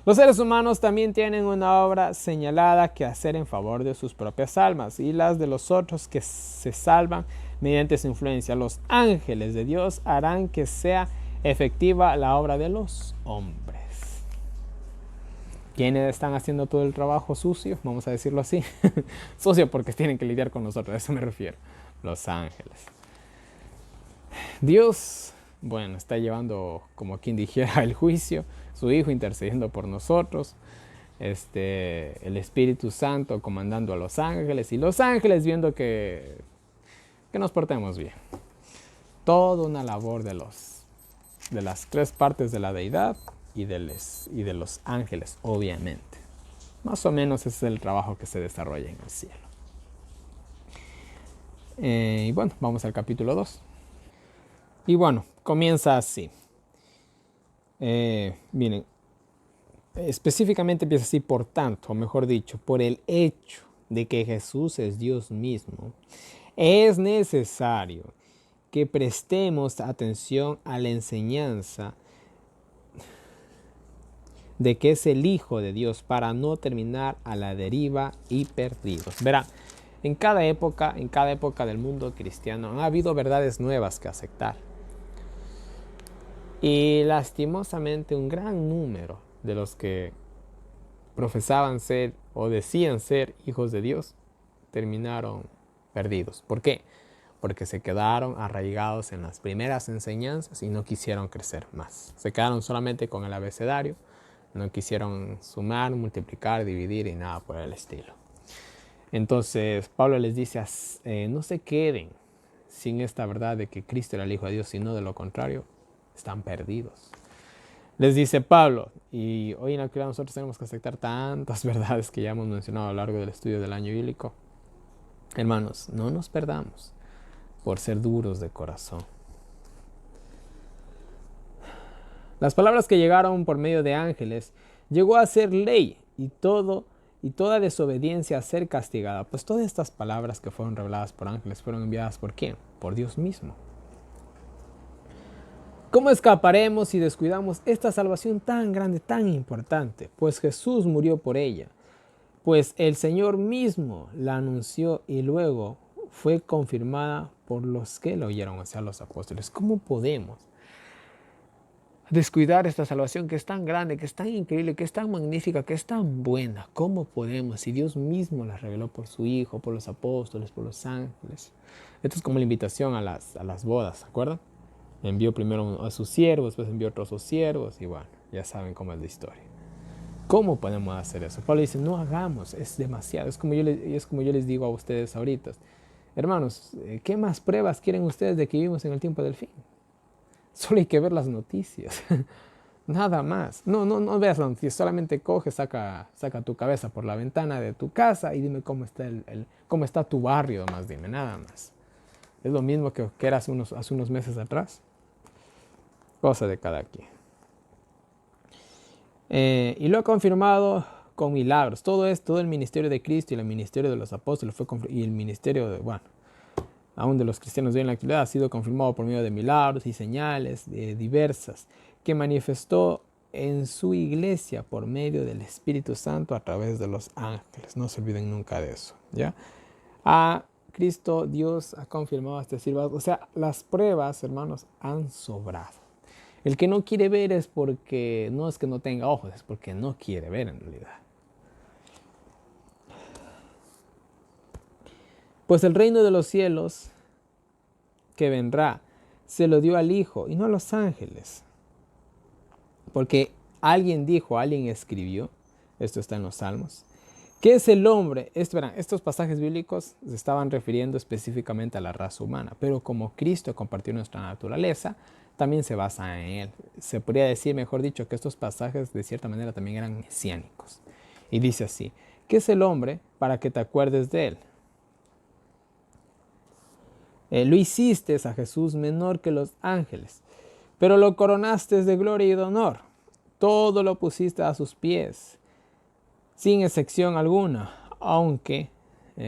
Los seres humanos también tienen una obra señalada que hacer en favor de sus propias almas y las de los otros que se salvan mediante su influencia. Los ángeles de Dios harán que sea efectiva la obra de los hombres. ¿Quiénes están haciendo todo el trabajo sucio? Vamos a decirlo así. Sucio porque tienen que lidiar con nosotros, a eso me refiero. Los ángeles. Dios, bueno, está llevando, como quien dijera, el juicio. Su Hijo intercediendo por nosotros. El Espíritu Santo comandando a los ángeles. Y los ángeles viendo que nos portemos bien. Toda una labor de las tres partes de la deidad y de los ángeles, obviamente. Más o menos ese es el trabajo que se desarrolla en el cielo. Y bueno, vamos al capítulo 2. Y bueno, comienza así. Miren, específicamente empieza así: por tanto, o mejor dicho, por el hecho de que Jesús es Dios mismo, es necesario que prestemos atención a la enseñanza de que es el Hijo de Dios, para no terminar a la deriva y perdidos. Verán, en cada época del mundo cristiano han habido verdades nuevas que aceptar. Y lastimosamente un gran número de los que profesaban ser o decían ser hijos de Dios terminaron perdidos. ¿Por qué? porque se quedaron arraigados en las primeras enseñanzas y no quisieron crecer más. Se quedaron solamente con el abecedario, no quisieron sumar, multiplicar, dividir y nada por el estilo. Entonces Pablo les dice, no se queden sin esta verdad de que Cristo era el Hijo de Dios, sino de lo contrario, están perdidos. Les dice Pablo, y hoy en la actualidad nosotros tenemos que aceptar tantas verdades que ya hemos mencionado a lo largo del estudio del año bíblico. Hermanos, no nos perdamos por ser duros de corazón. Las palabras que llegaron por medio de ángeles llegó a ser ley y toda desobediencia a ser castigada. Pues todas estas palabras que fueron reveladas por ángeles fueron enviadas ¿por quién? Por Dios mismo. ¿Cómo escaparemos si descuidamos esta salvación tan grande, tan importante? Pues Jesús murió por ella. Pues el Señor mismo la anunció y luego fue confirmada por los que la oyeron, o sea, los apóstoles. ¿Cómo podemos descuidar esta salvación que es tan grande, que es tan increíble, que es tan magnífica, que es tan buena? ¿Cómo podemos? Si Dios mismo la reveló por su Hijo, por los apóstoles, por los ángeles. Esto es como la invitación a las bodas, ¿se acuerdan? Envió primero a sus siervos, después envió a otros sus siervos y bueno, ya saben cómo es la historia. ¿Cómo podemos hacer eso? Pablo dice, no hagamos, es demasiado. Es como yo les digo a ustedes ahorita. Hermanos, ¿qué más pruebas quieren ustedes de que vivimos en el tiempo del fin? Solo hay que ver las noticias. Nada más. No veas las noticias, solamente coge, saca tu cabeza por la ventana de tu casa y dime cómo está tu barrio, más dime, nada más. Es lo mismo que era hace unos meses atrás. Cosa de cada quien. Y lo ha confirmado con milagros. Todo el ministerio de Cristo y el ministerio de los apóstoles y el ministerio aún de los cristianos de hoy en la actualidad ha sido confirmado por medio de milagros y señales diversas que manifestó en su iglesia por medio del Espíritu Santo a través de los ángeles. No se olviden nunca de eso, ¿ya? A Cristo Dios ha confirmado este silbato. O sea, las pruebas, hermanos, han sobrado. El que no quiere ver es porque no es que no tenga ojos, es porque no quiere ver en realidad. Pues el reino de los cielos que vendrá se lo dio al Hijo y no a los ángeles. Porque alguien escribió, esto está en los Salmos, ¿qué es el hombre? Estos pasajes bíblicos se estaban refiriendo específicamente a la raza humana, pero como Cristo compartió nuestra naturaleza, también se basa en él. Se podría decir, mejor dicho, que estos pasajes de cierta manera también eran mesiánicos. Y dice así, ¿qué es el hombre para que te acuerdes de él? Lo hiciste a Jesús menor que los ángeles, pero lo coronaste de gloria y de honor. Todo lo pusiste a sus pies, sin excepción alguna, aunque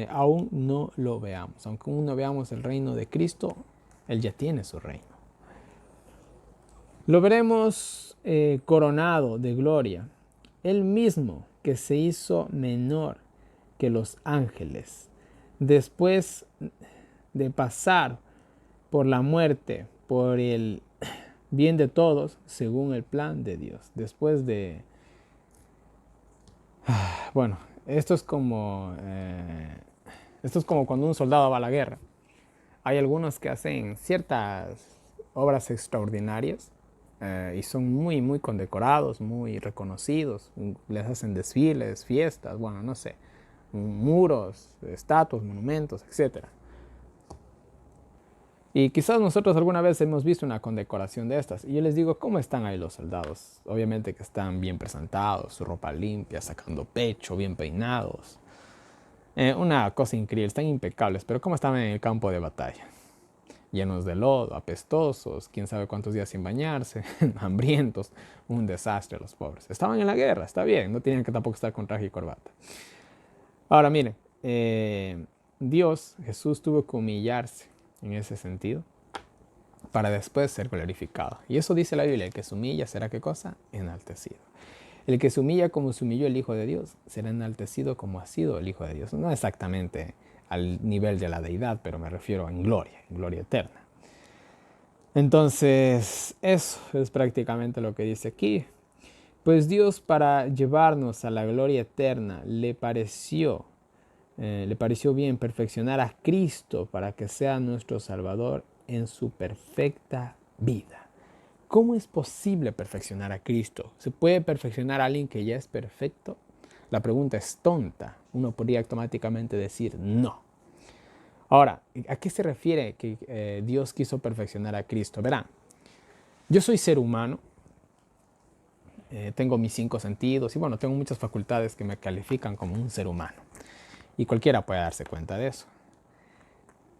aún no lo veamos. Aunque aún no veamos el reino de Cristo, Él ya tiene su reino. Lo veremos coronado de gloria, Él mismo que se hizo menor que los ángeles, después de pasar por la muerte, por el bien de todos, según el plan de Dios. Después de... Bueno, esto es como cuando un soldado va a la guerra. Hay algunos que hacen ciertas obras extraordinarias y son muy, muy condecorados, muy reconocidos. Les hacen desfiles, fiestas, bueno, no sé, muros, estatuas, monumentos, etc. Y quizás nosotros alguna vez hemos visto una condecoración de estas. Y yo les digo, ¿cómo están ahí los soldados? Obviamente que están bien presentados, su ropa limpia, sacando pecho, bien peinados. Una cosa increíble, están impecables. Pero ¿cómo estaban en el campo de batalla? Llenos de lodo, apestosos, quién sabe cuántos días sin bañarse, hambrientos. Un desastre los pobres. Estaban en la guerra, está bien, no tenían que tampoco estar con traje y corbata. Ahora miren, Jesús tuvo que humillarse en ese sentido, para después ser glorificado. Y eso dice la Biblia, el que se humilla será ¿qué cosa? Enaltecido. El que se humilla como se humilló el Hijo de Dios, será enaltecido como ha sido el Hijo de Dios. No exactamente al nivel de la deidad, pero me refiero en gloria eterna. Entonces, eso es prácticamente lo que dice aquí. Pues Dios, para llevarnos a la gloria eterna, le pareció le pareció bien perfeccionar a Cristo para que sea nuestro Salvador en su perfecta vida. ¿Cómo es posible perfeccionar a Cristo? ¿Se puede perfeccionar a alguien que ya es perfecto? La pregunta es tonta. Uno podría automáticamente decir no. Ahora, ¿a qué se refiere que Dios quiso perfeccionar a Cristo? Verán, yo soy ser humano, tengo mis 5 sentidos y bueno, tengo muchas facultades que me califican como un ser humano. Y cualquiera puede darse cuenta de eso.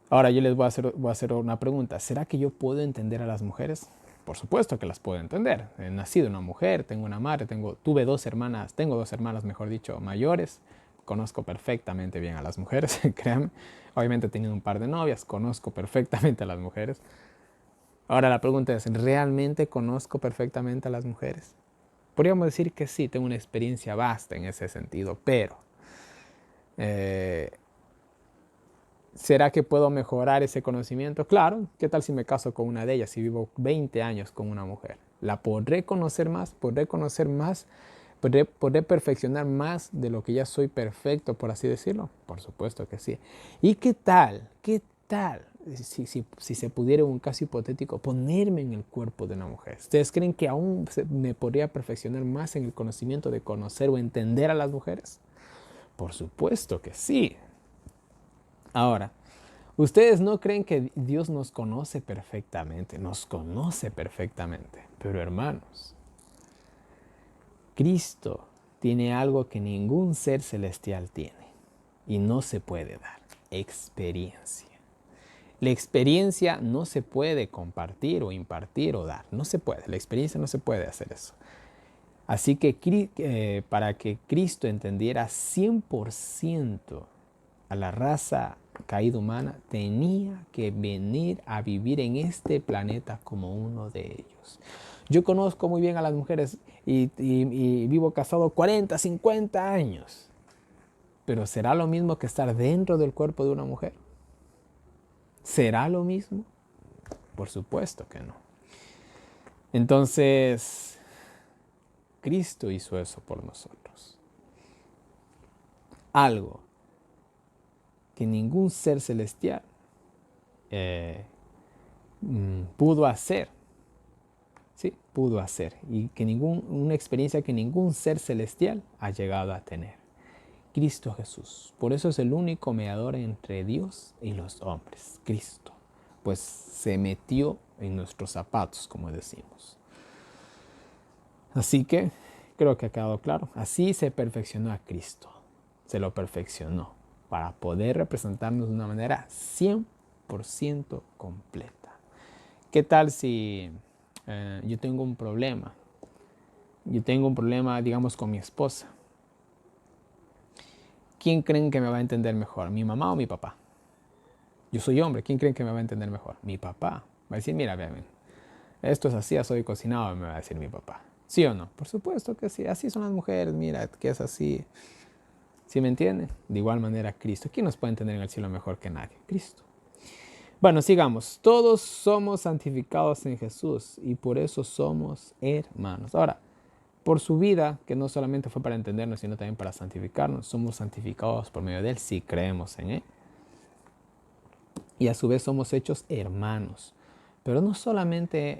Ahora yo les voy a hacer una pregunta. ¿Será que yo puedo entender a las mujeres? Por supuesto que las puedo entender. He nacido una mujer, tengo una madre, tengo dos hermanas, mejor dicho, mayores. Conozco perfectamente bien a las mujeres, créanme. Obviamente he tenido un par de novias, conozco perfectamente a las mujeres. Ahora la pregunta es, ¿realmente conozco perfectamente a las mujeres? Podríamos decir que sí, tengo una experiencia vasta en ese sentido, pero ¿será que puedo mejorar ese conocimiento? Claro, ¿qué tal si me caso con una de ellas y vivo 20 años con una mujer? ¿La podré conocer más? ¿Podré conocer más? ¿Podré perfeccionar más de lo que ya soy perfecto, por así decirlo? Por supuesto que sí. ¿Y qué tal? ¿Qué tal? Si se pudiera, en un caso hipotético, ponerme en el cuerpo de una mujer. ¿Ustedes creen que aún me podría perfeccionar más en el conocimiento de conocer o entender a las mujeres? Por supuesto que sí. Ahora, ¿ustedes no creen que Dios nos conoce perfectamente? Nos conoce perfectamente. Pero hermanos, Cristo tiene algo que ningún ser celestial tiene y no se puede dar: experiencia. La experiencia no se puede compartir o impartir o dar. No se puede. La experiencia no se puede hacer eso. Así que para que Cristo entendiera 100% a la raza caída humana, tenía que venir a vivir en este planeta como uno de ellos. Yo conozco muy bien a las mujeres y vivo casado 40, 50 años. Pero ¿será lo mismo que estar dentro del cuerpo de una mujer? ¿Será lo mismo? Por supuesto que no. Entonces, Cristo hizo eso por nosotros. Algo que ningún ser celestial pudo hacer. Sí, pudo hacer. Y que una experiencia que ningún ser celestial ha llegado a tener. Cristo Jesús. Por eso es el único mediador entre Dios y los hombres. Cristo. Pues se metió en nuestros zapatos, como decimos. Así que creo que ha quedado claro. Así se perfeccionó a Cristo. Se lo perfeccionó para poder representarnos de una manera 100% completa. ¿Qué tal si yo tengo un problema? Yo tengo un problema, digamos, con mi esposa. ¿Quién creen que me va a entender mejor? ¿Mi mamá o mi papá? Yo soy hombre. ¿Quién creen que me va a entender mejor? Mi papá. Va a decir, mira, vean, esto es así, soy cocinado, me va a decir mi papá. ¿Sí o no? Por supuesto que sí. Así son las mujeres, mira, que es así. ¿Sí me entienden? De igual manera, Cristo. ¿Quién nos puede entender en el cielo mejor que nadie? Cristo. Bueno, sigamos. Todos somos santificados en Jesús y por eso somos hermanos. Ahora, por su vida, que no solamente fue para entendernos, sino también para santificarnos, somos santificados por medio de Él si creemos en Él. Y a su vez somos hechos hermanos. Pero no solamente,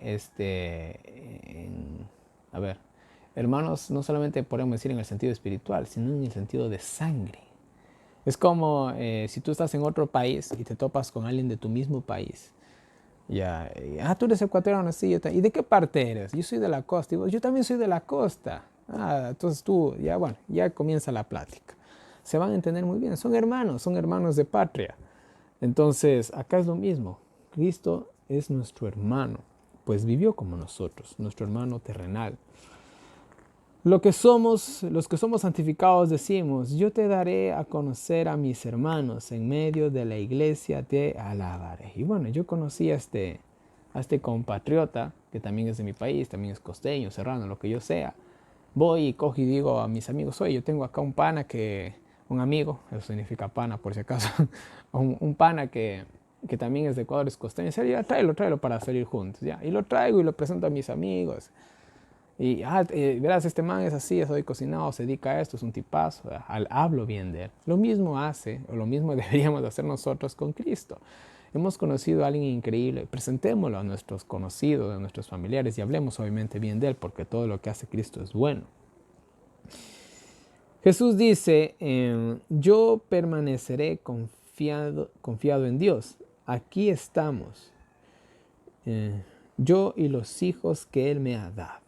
hermanos, no solamente podemos decir en el sentido espiritual, sino en el sentido de sangre. Es como si tú estás en otro país y te topas con alguien de tu mismo país. Ya, tú eres ecuatoriano, sí, ¿y de qué parte eres? Yo soy de la costa. Y yo también soy de la costa. Entonces tú, ya comienza la plática. Se van a entender muy bien. Son hermanos de patria. Entonces, acá es lo mismo. Cristo es nuestro hermano, pues vivió como nosotros, nuestro hermano terrenal. Los que somos santificados decimos, yo te daré a conocer a mis hermanos, en medio de la iglesia te alabaré. Y bueno, yo conocí a este compatriota, que también es de mi país, también es costeño, serrano, lo que yo sea. Voy y cojo y digo a mis amigos, oye, yo tengo acá un amigo, eso significa pana por si acaso, un pana que también es de Ecuador, es costeño, ya, tráelo para salir juntos, ya. Y lo traigo y lo presento a mis amigos. Y, verás, este man es así, es hoy cocinado, se dedica a esto, es un tipazo, hablo bien de él. Lo mismo hace, o lo mismo deberíamos hacer nosotros con Cristo. Hemos conocido a alguien increíble, presentémoslo a nuestros conocidos, a nuestros familiares y hablemos obviamente bien de él, porque todo lo que hace Cristo es bueno. Jesús dice, yo permaneceré confiado en Dios. Aquí estamos, yo y los hijos que Él me ha dado.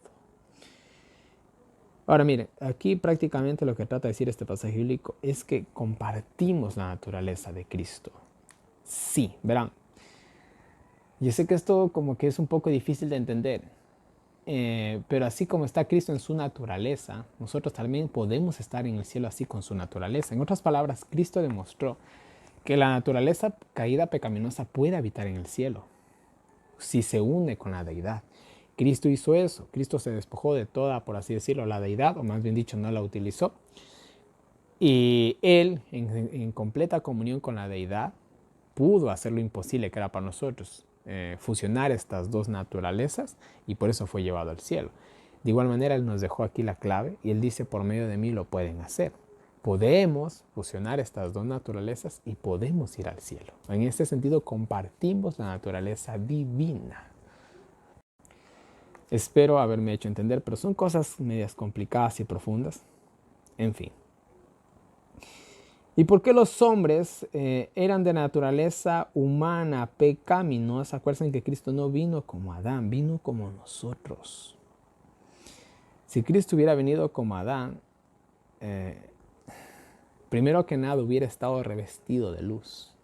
Ahora miren, aquí prácticamente lo que trata de decir este pasaje bíblico es que compartimos la naturaleza de Cristo. Sí, verán. Yo sé que esto como que es un poco difícil de entender, pero así como está Cristo en su naturaleza, nosotros también podemos estar en el cielo así con su naturaleza. En otras palabras, Cristo demostró que la naturaleza caída pecaminosa puede habitar en el cielo si se une con la deidad. Cristo hizo eso. Cristo se despojó de toda, por así decirlo, la deidad, o más bien dicho, no la utilizó. Y Él, en completa comunión con la deidad, pudo hacer lo imposible que era para nosotros, fusionar estas dos naturalezas, y por eso fue llevado al cielo. De igual manera, Él nos dejó aquí la clave, y Él dice, por medio de mí lo pueden hacer. Podemos fusionar estas dos naturalezas y podemos ir al cielo. En este sentido, compartimos la naturaleza divina. Espero haberme hecho entender, pero son cosas medias complicadas y profundas. En fin. ¿Y por qué los hombres eran de naturaleza humana, pecaminosa? Acuérdense que Cristo no vino como Adán, vino como nosotros. Si Cristo hubiera venido como Adán, primero que nada hubiera estado revestido de luz.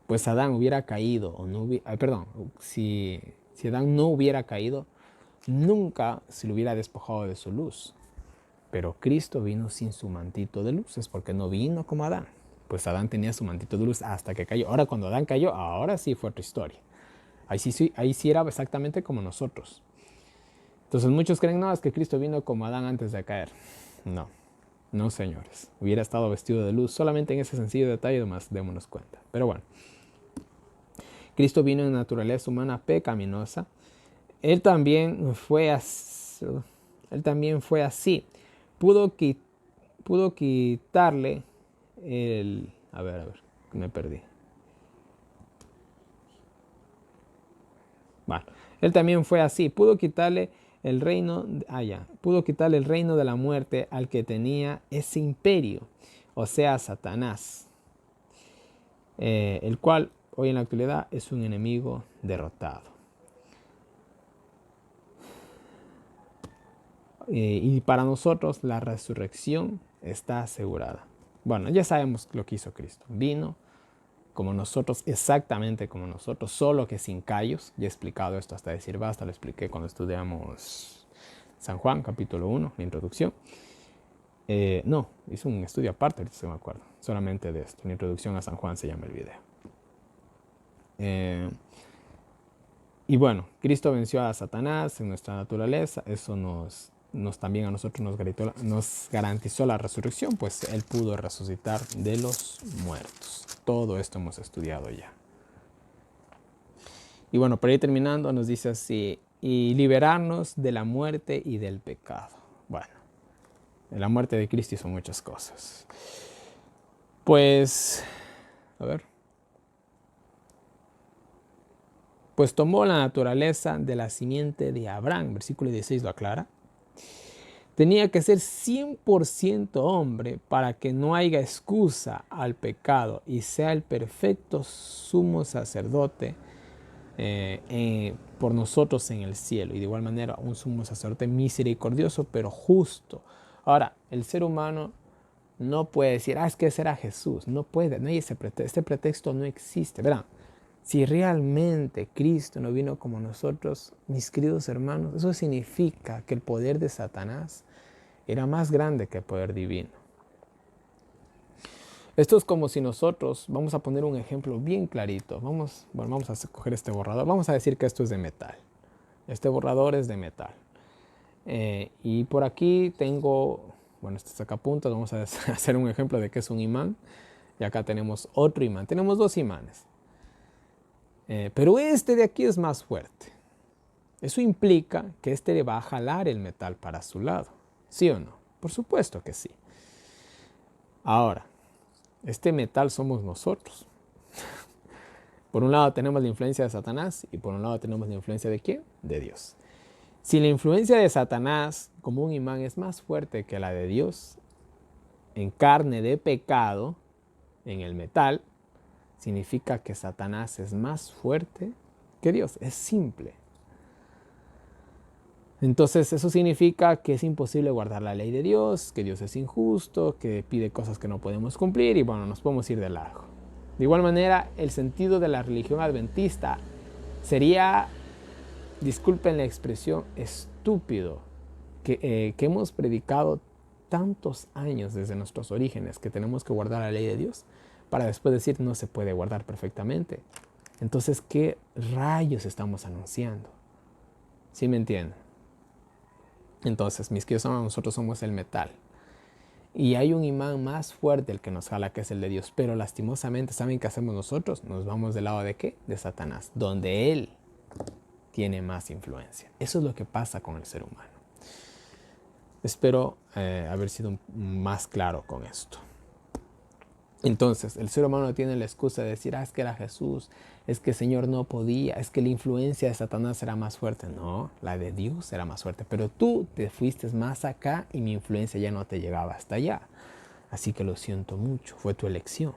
Pues Adán hubiera caído, o no hubiera, si Adán no hubiera caído, nunca se le hubiera despojado de su luz. Pero Cristo vino sin su mantito de luz, es porque no vino como Adán. Pues Adán tenía su mantito de luz hasta que cayó. Ahora cuando Adán cayó, ahora sí fue otra historia. Ahí sí era exactamente como nosotros. Entonces muchos creen, no, es que Cristo vino como Adán antes de caer. No, no señores. Hubiera estado vestido de luz solamente en ese sencillo detalle, más démonos cuenta. Pero bueno. Cristo vino en naturaleza humana pecaminosa. Él también fue así. Pudo quitarle el... A ver, me perdí. Bueno, él también fue así. Pudo quitarle el reino... Pudo quitarle el reino de la muerte al que tenía ese imperio, o sea, Satanás, el cual hoy en la actualidad es un enemigo derrotado. Y para nosotros la resurrección está asegurada. Bueno, ya sabemos lo que hizo Cristo. Vino como nosotros, exactamente como nosotros, solo que sin callos. Ya he explicado esto hasta decir basta, lo expliqué cuando estudiamos San Juan, capítulo 1, la introducción. No, hice un estudio aparte, ahorita se me acuerdo, solamente de esto. La introducción a San Juan se llama el video. Y bueno, Cristo venció a Satanás en nuestra naturaleza. Eso también a nosotros nos garantizó la resurrección, pues Él pudo resucitar de los muertos. Todo esto hemos estudiado ya. Y bueno, para ir terminando nos dice así, y liberarnos de la muerte y del pecado. Bueno, de la muerte de Cristo hizo muchas cosas. Pues, a ver. Pues tomó la naturaleza de la simiente de Abraham, versículo 16 lo aclara. Tenía que ser 100% hombre para que no haya excusa al pecado y sea el perfecto sumo sacerdote por nosotros en el cielo. Y de igual manera un sumo sacerdote misericordioso pero justo. Ahora, el ser humano no puede decir, es que ese era Jesús. No puede, no hay ese pretexto. Este pretexto no existe. Verán, si realmente Cristo no vino como nosotros, mis queridos hermanos, eso significa que el poder de Satanás era más grande que el poder divino. Esto es como si nosotros, vamos a poner un ejemplo bien clarito, vamos a coger este borrador, vamos a decir que esto es de metal. Este borrador es de metal. Y por aquí tengo, este sacapuntas, vamos a hacer un ejemplo de que es un imán. Y acá tenemos otro imán, tenemos dos imanes. Pero este de aquí es más fuerte. Eso implica que éste le va a jalar el metal para su lado. ¿Sí o no? Por supuesto que sí. Ahora, este metal somos nosotros. Por un lado tenemos la influencia de Satanás y por un lado tenemos la influencia de ¿quién? De Dios. Si la influencia de Satanás como un imán es más fuerte que la de Dios en carne de pecado, en el metal, significa que Satanás es más fuerte que Dios. Es simple. Entonces eso significa que es imposible guardar la ley de Dios, que Dios es injusto, que pide cosas que no podemos cumplir y bueno, nos podemos ir de largo. De igual manera, el sentido de la religión adventista sería, disculpen la expresión, estúpido, que hemos predicado tantos años desde nuestros orígenes que tenemos que guardar la ley de Dios para después decir no se puede guardar perfectamente. Entonces, ¿qué rayos estamos anunciando? ¿Sí me entienden? Entonces, mis queridos hermanos, nosotros somos el metal. Y hay un imán más fuerte el que nos jala, que es el de Dios. Pero lastimosamente, ¿saben qué hacemos nosotros? Nos vamos del lado de ¿qué? De Satanás, donde él tiene más influencia. Eso es lo que pasa con el ser humano. Espero haber sido más claro con esto. Entonces, el ser humano tiene la excusa de decir, es que era Jesús, es que el Señor no podía, es que la influencia de Satanás era más fuerte. No, la de Dios era más fuerte, pero tú te fuiste más acá y mi influencia ya no te llegaba hasta allá. Así que lo siento mucho, fue tu elección.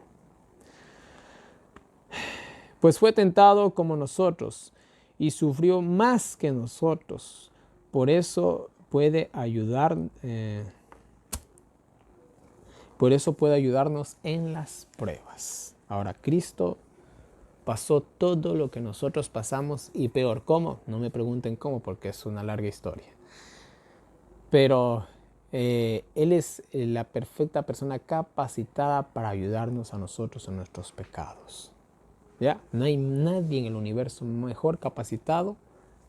Pues fue tentado como nosotros y sufrió más que nosotros. Por eso puede ayudar. Por eso puede ayudarnos en las pruebas. Ahora, Cristo pasó todo lo que nosotros pasamos y peor. ¿Cómo? No me pregunten cómo porque es una larga historia. Pero Él es la perfecta persona capacitada para ayudarnos a nosotros en nuestros pecados. ¿Ya? No hay nadie en el universo mejor capacitado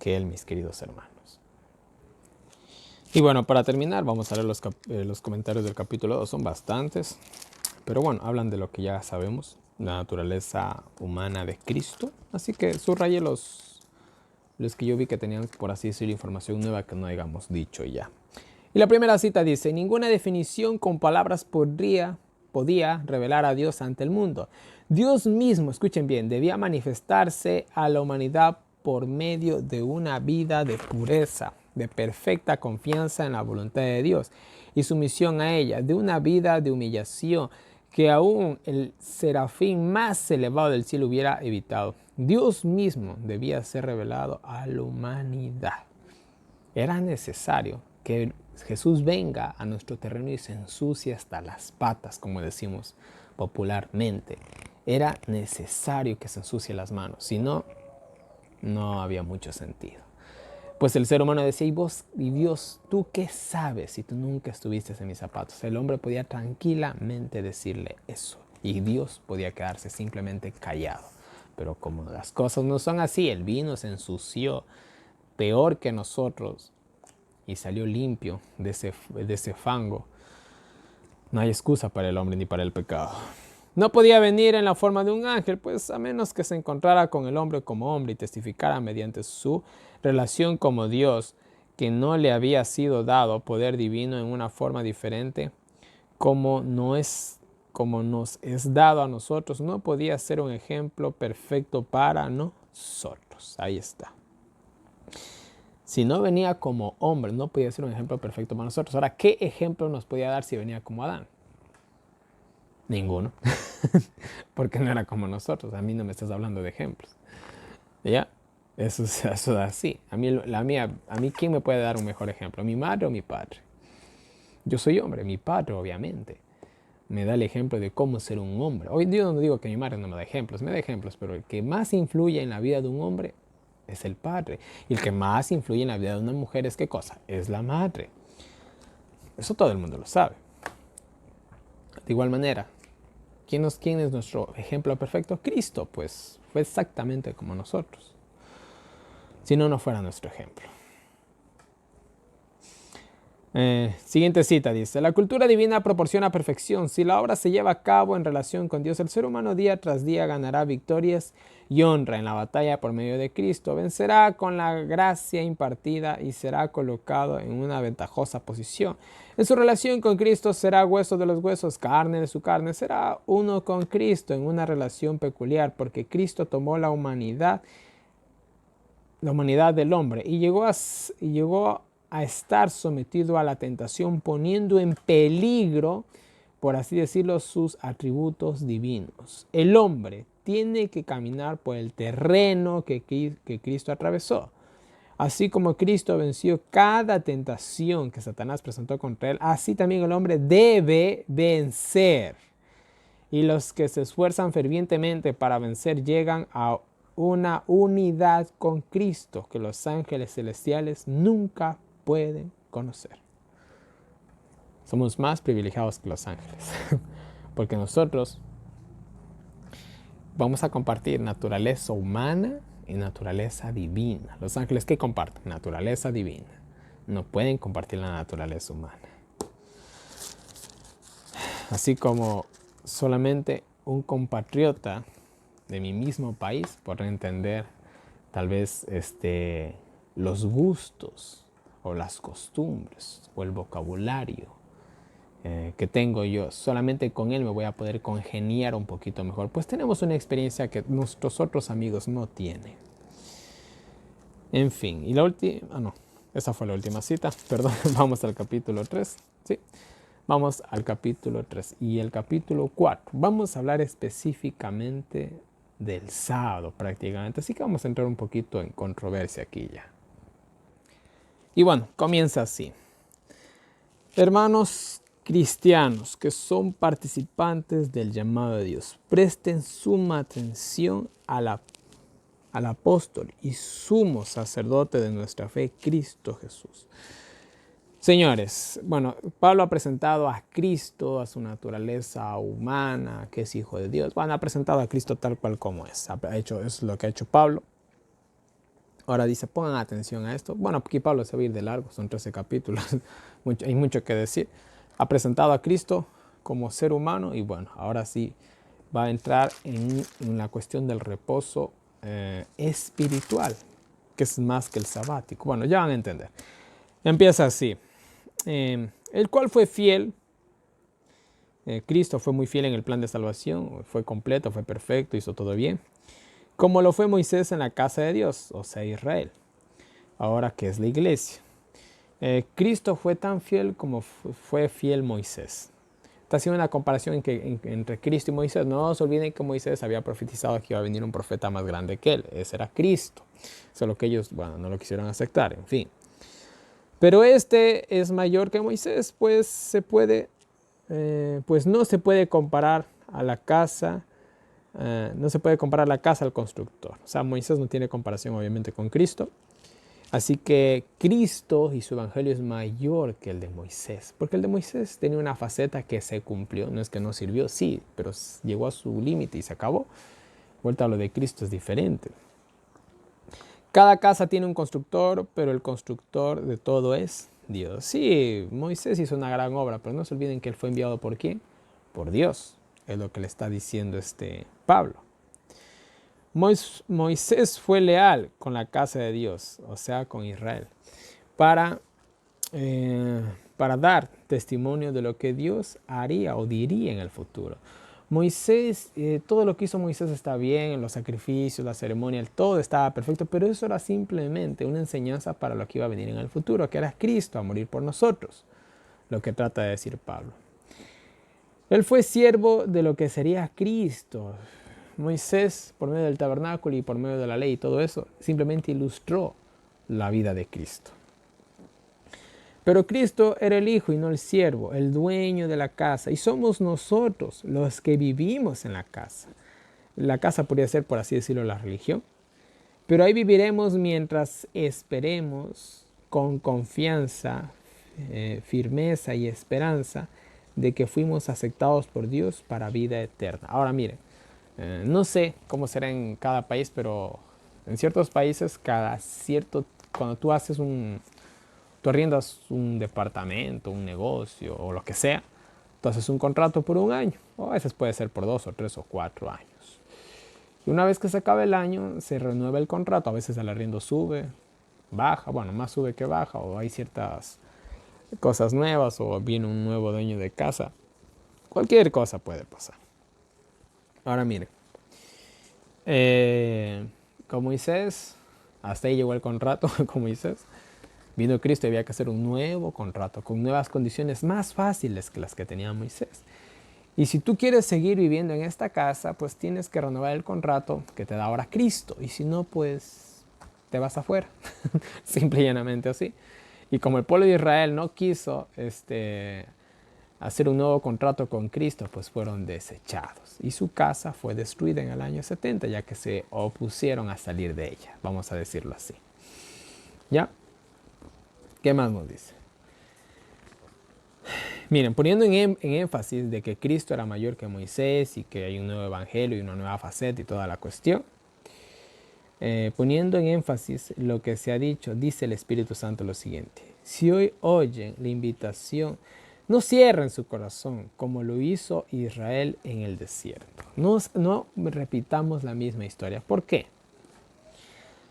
que Él, mis queridos hermanos. Y bueno, para terminar, vamos a leer los comentarios del capítulo 2. Son bastantes, pero bueno, hablan de lo que ya sabemos, la naturaleza humana de Cristo. Así que subrayé los que yo vi que tenían, por así decirlo, información nueva que no hayamos dicho ya. Y la primera cita dice, ninguna definición con palabras podía revelar a Dios ante el mundo. Dios mismo, escuchen bien, debía manifestarse a la humanidad por medio de una vida de pureza, de perfecta confianza en la voluntad de Dios y sumisión a ella, de una vida de humillación que aún el serafín más elevado del cielo hubiera evitado. Dios mismo debía ser revelado a la humanidad. Era necesario que Jesús venga a nuestro terreno y se ensucie hasta las patas, como decimos popularmente. Era necesario que se ensucie las manos, si no, no había mucho sentido. Pues el ser humano decía, y Dios, ¿tú qué sabes si tú nunca estuviste en mis zapatos? El hombre podía tranquilamente decirle eso y Dios podía quedarse simplemente callado. Pero como las cosas no son así, él vino, se ensució peor que nosotros y salió limpio de ese fango. No hay excusa para el hombre ni para el pecado. No podía venir en la forma de un ángel, pues a menos que se encontrara con el hombre como hombre y testificara mediante su relación como Dios, que no le había sido dado poder divino en una forma diferente, como nos es dado a nosotros, no podía ser un ejemplo perfecto para nosotros. Ahí está. Si no venía como hombre, no podía ser un ejemplo perfecto para nosotros. Ahora, ¿qué ejemplo nos podía dar si venía como Adán? Ninguno. Porque no era como nosotros. A mí no me estás hablando de ejemplos. ¿Ya? Eso es así. A mí, ¿quién me puede dar un mejor ejemplo? ¿Mi madre o mi padre? Yo soy hombre. Mi padre, obviamente, me da el ejemplo de cómo ser un hombre. Hoy yo no digo que mi madre no me da ejemplos. Me da ejemplos, pero el que más influye en la vida de un hombre es el padre. Y el que más influye en la vida de una mujer es ¿qué cosa? Es la madre. Eso todo el mundo lo sabe. De igual manera, ¿quién es nuestro ejemplo perfecto? Cristo, pues fue exactamente como nosotros. Si no, no fuera nuestro ejemplo. Siguiente cita dice, la cultura divina proporciona perfección. Si la obra se lleva a cabo en relación con Dios, el ser humano día tras día ganará victorias y honra en la batalla por medio de Cristo. Vencerá con la gracia impartida y será colocado en una ventajosa posición. En su relación con Cristo será hueso de los huesos, carne de su carne. Será uno con Cristo en una relación peculiar porque Cristo tomó la humanidad del hombre y llegó a estar sometido a la tentación, poniendo en peligro, por así decirlo, sus atributos divinos. El hombre tiene que caminar por el terreno que Cristo atravesó. Así como Cristo venció cada tentación que Satanás presentó contra él, así también el hombre debe vencer. Y los que se esfuerzan fervientemente para vencer llegan a una unidad con Cristo que los ángeles celestiales nunca pueden conocer. Somos más privilegiados que los ángeles, porque nosotros vamos a compartir naturaleza humana y naturaleza divina. Los ángeles, ¿qué comparten? Naturaleza divina. No pueden compartir la naturaleza humana. Así como solamente un compatriota de mi mismo país podrá entender tal vez los gustos o las costumbres o el vocabulario que tengo yo. Solamente con él me voy a poder congeniar un poquito mejor, pues tenemos una experiencia que nuestros otros amigos no tienen. En fin, y la última, esa fue la última cita, perdón, vamos al capítulo 3, ¿sí? Vamos al capítulo 3 y el capítulo 4. Vamos a hablar específicamente del sábado prácticamente, así que vamos a entrar un poquito en controversia aquí ya. Y bueno, comienza así. Hermanos cristianos que son participantes del llamado de Dios, presten suma atención al apóstol y sumo sacerdote de nuestra fe, Cristo Jesús. Señores, bueno, Pablo ha presentado a Cristo, a su naturaleza humana, que es hijo de Dios. Bueno, ha presentado a Cristo tal cual como es. Eso es lo que ha hecho Pablo. Ahora dice, pongan atención a esto. Bueno, aquí Pablo se va a ir de largo, son 13 capítulos, hay mucho que decir. Ha presentado a Cristo como ser humano y bueno, ahora sí va a entrar en la cuestión del reposo espiritual, que es más que el sabático. Bueno, ya van a entender. Empieza así. El cual fue fiel, Cristo fue muy fiel en el plan de salvación, fue completo, fue perfecto, hizo todo bien, como lo fue Moisés en la casa de Dios, o sea Israel, ahora que es la iglesia. Cristo fue tan fiel como fue fiel Moisés. Está haciendo una comparación entre Cristo y Moisés. No se olviden que Moisés había profetizado que iba a venir un profeta más grande que él, ese era Cristo, solo que ellos, bueno, no lo quisieron aceptar, en fin. Pero este es mayor que Moisés, pues no se puede comparar a la casa, no se puede comparar la casa al constructor. O sea, Moisés no tiene comparación obviamente con Cristo. Así que Cristo y su evangelio es mayor que el de Moisés, porque el de Moisés tenía una faceta que se cumplió, no es que no sirvió, sí, pero llegó a su límite y se acabó. Vuelta a lo de Cristo es diferente. Cada casa tiene un constructor, pero el constructor de todo es Dios. Sí, Moisés hizo una gran obra, pero no se olviden que él fue enviado ¿por quién? Por Dios, es lo que le está diciendo Pablo. Moisés fue leal con la casa de Dios, o sea, con Israel, para dar testimonio de lo que Dios haría o diría en el futuro. Moisés, todo lo que hizo Moisés está bien, los sacrificios, la ceremonia, todo estaba perfecto, pero eso era simplemente una enseñanza para lo que iba a venir en el futuro, que era Cristo a morir por nosotros, lo que trata de decir Pablo. Él fue siervo de lo que sería Cristo. Moisés, por medio del tabernáculo y por medio de la ley y todo eso, simplemente ilustró la vida de Cristo. Pero Cristo era el hijo y no el siervo, el dueño de la casa. Y somos nosotros los que vivimos en la casa. La casa podría ser, por así decirlo, la religión. Pero ahí viviremos mientras esperemos con confianza, firmeza y esperanza de que fuimos aceptados por Dios para vida eterna. Ahora miren, no sé cómo será en cada país, pero en ciertos países, cuando tú haces un Tú arriendas un departamento, un negocio o lo que sea. Tú haces un contrato por un año, o a veces puede ser por 2 o 3 o 4 años. Y una vez que se acabe el año, se renueva el contrato. A veces el arriendo sube, baja, bueno, más sube que baja, o hay ciertas cosas nuevas, o viene un nuevo dueño de casa. Cualquier cosa puede pasar. Ahora mire, con Moisés, hasta ahí llegó el contrato con Moisés. Vino Cristo y había que hacer un nuevo contrato con nuevas condiciones más fáciles que las que tenía Moisés. Y si tú quieres seguir viviendo en esta casa, pues tienes que renovar el contrato que te da ahora Cristo. Y si no, pues te vas afuera. Simple y llanamente así. Y como el pueblo de Israel no quiso hacer un nuevo contrato con Cristo, pues fueron desechados. Y su casa fue destruida en el año 70, ya que se opusieron a salir de ella. Vamos a decirlo así. ¿Ya? ¿Qué más nos dice? Miren, poniendo en énfasis de que Cristo era mayor que Moisés y que hay un nuevo evangelio y una nueva faceta y toda la cuestión, poniendo en énfasis lo que se ha dicho, dice el Espíritu Santo lo siguiente: si hoy oyen la invitación, no cierren su corazón como lo hizo Israel en el desierto. No repitamos la misma historia. ¿Por qué?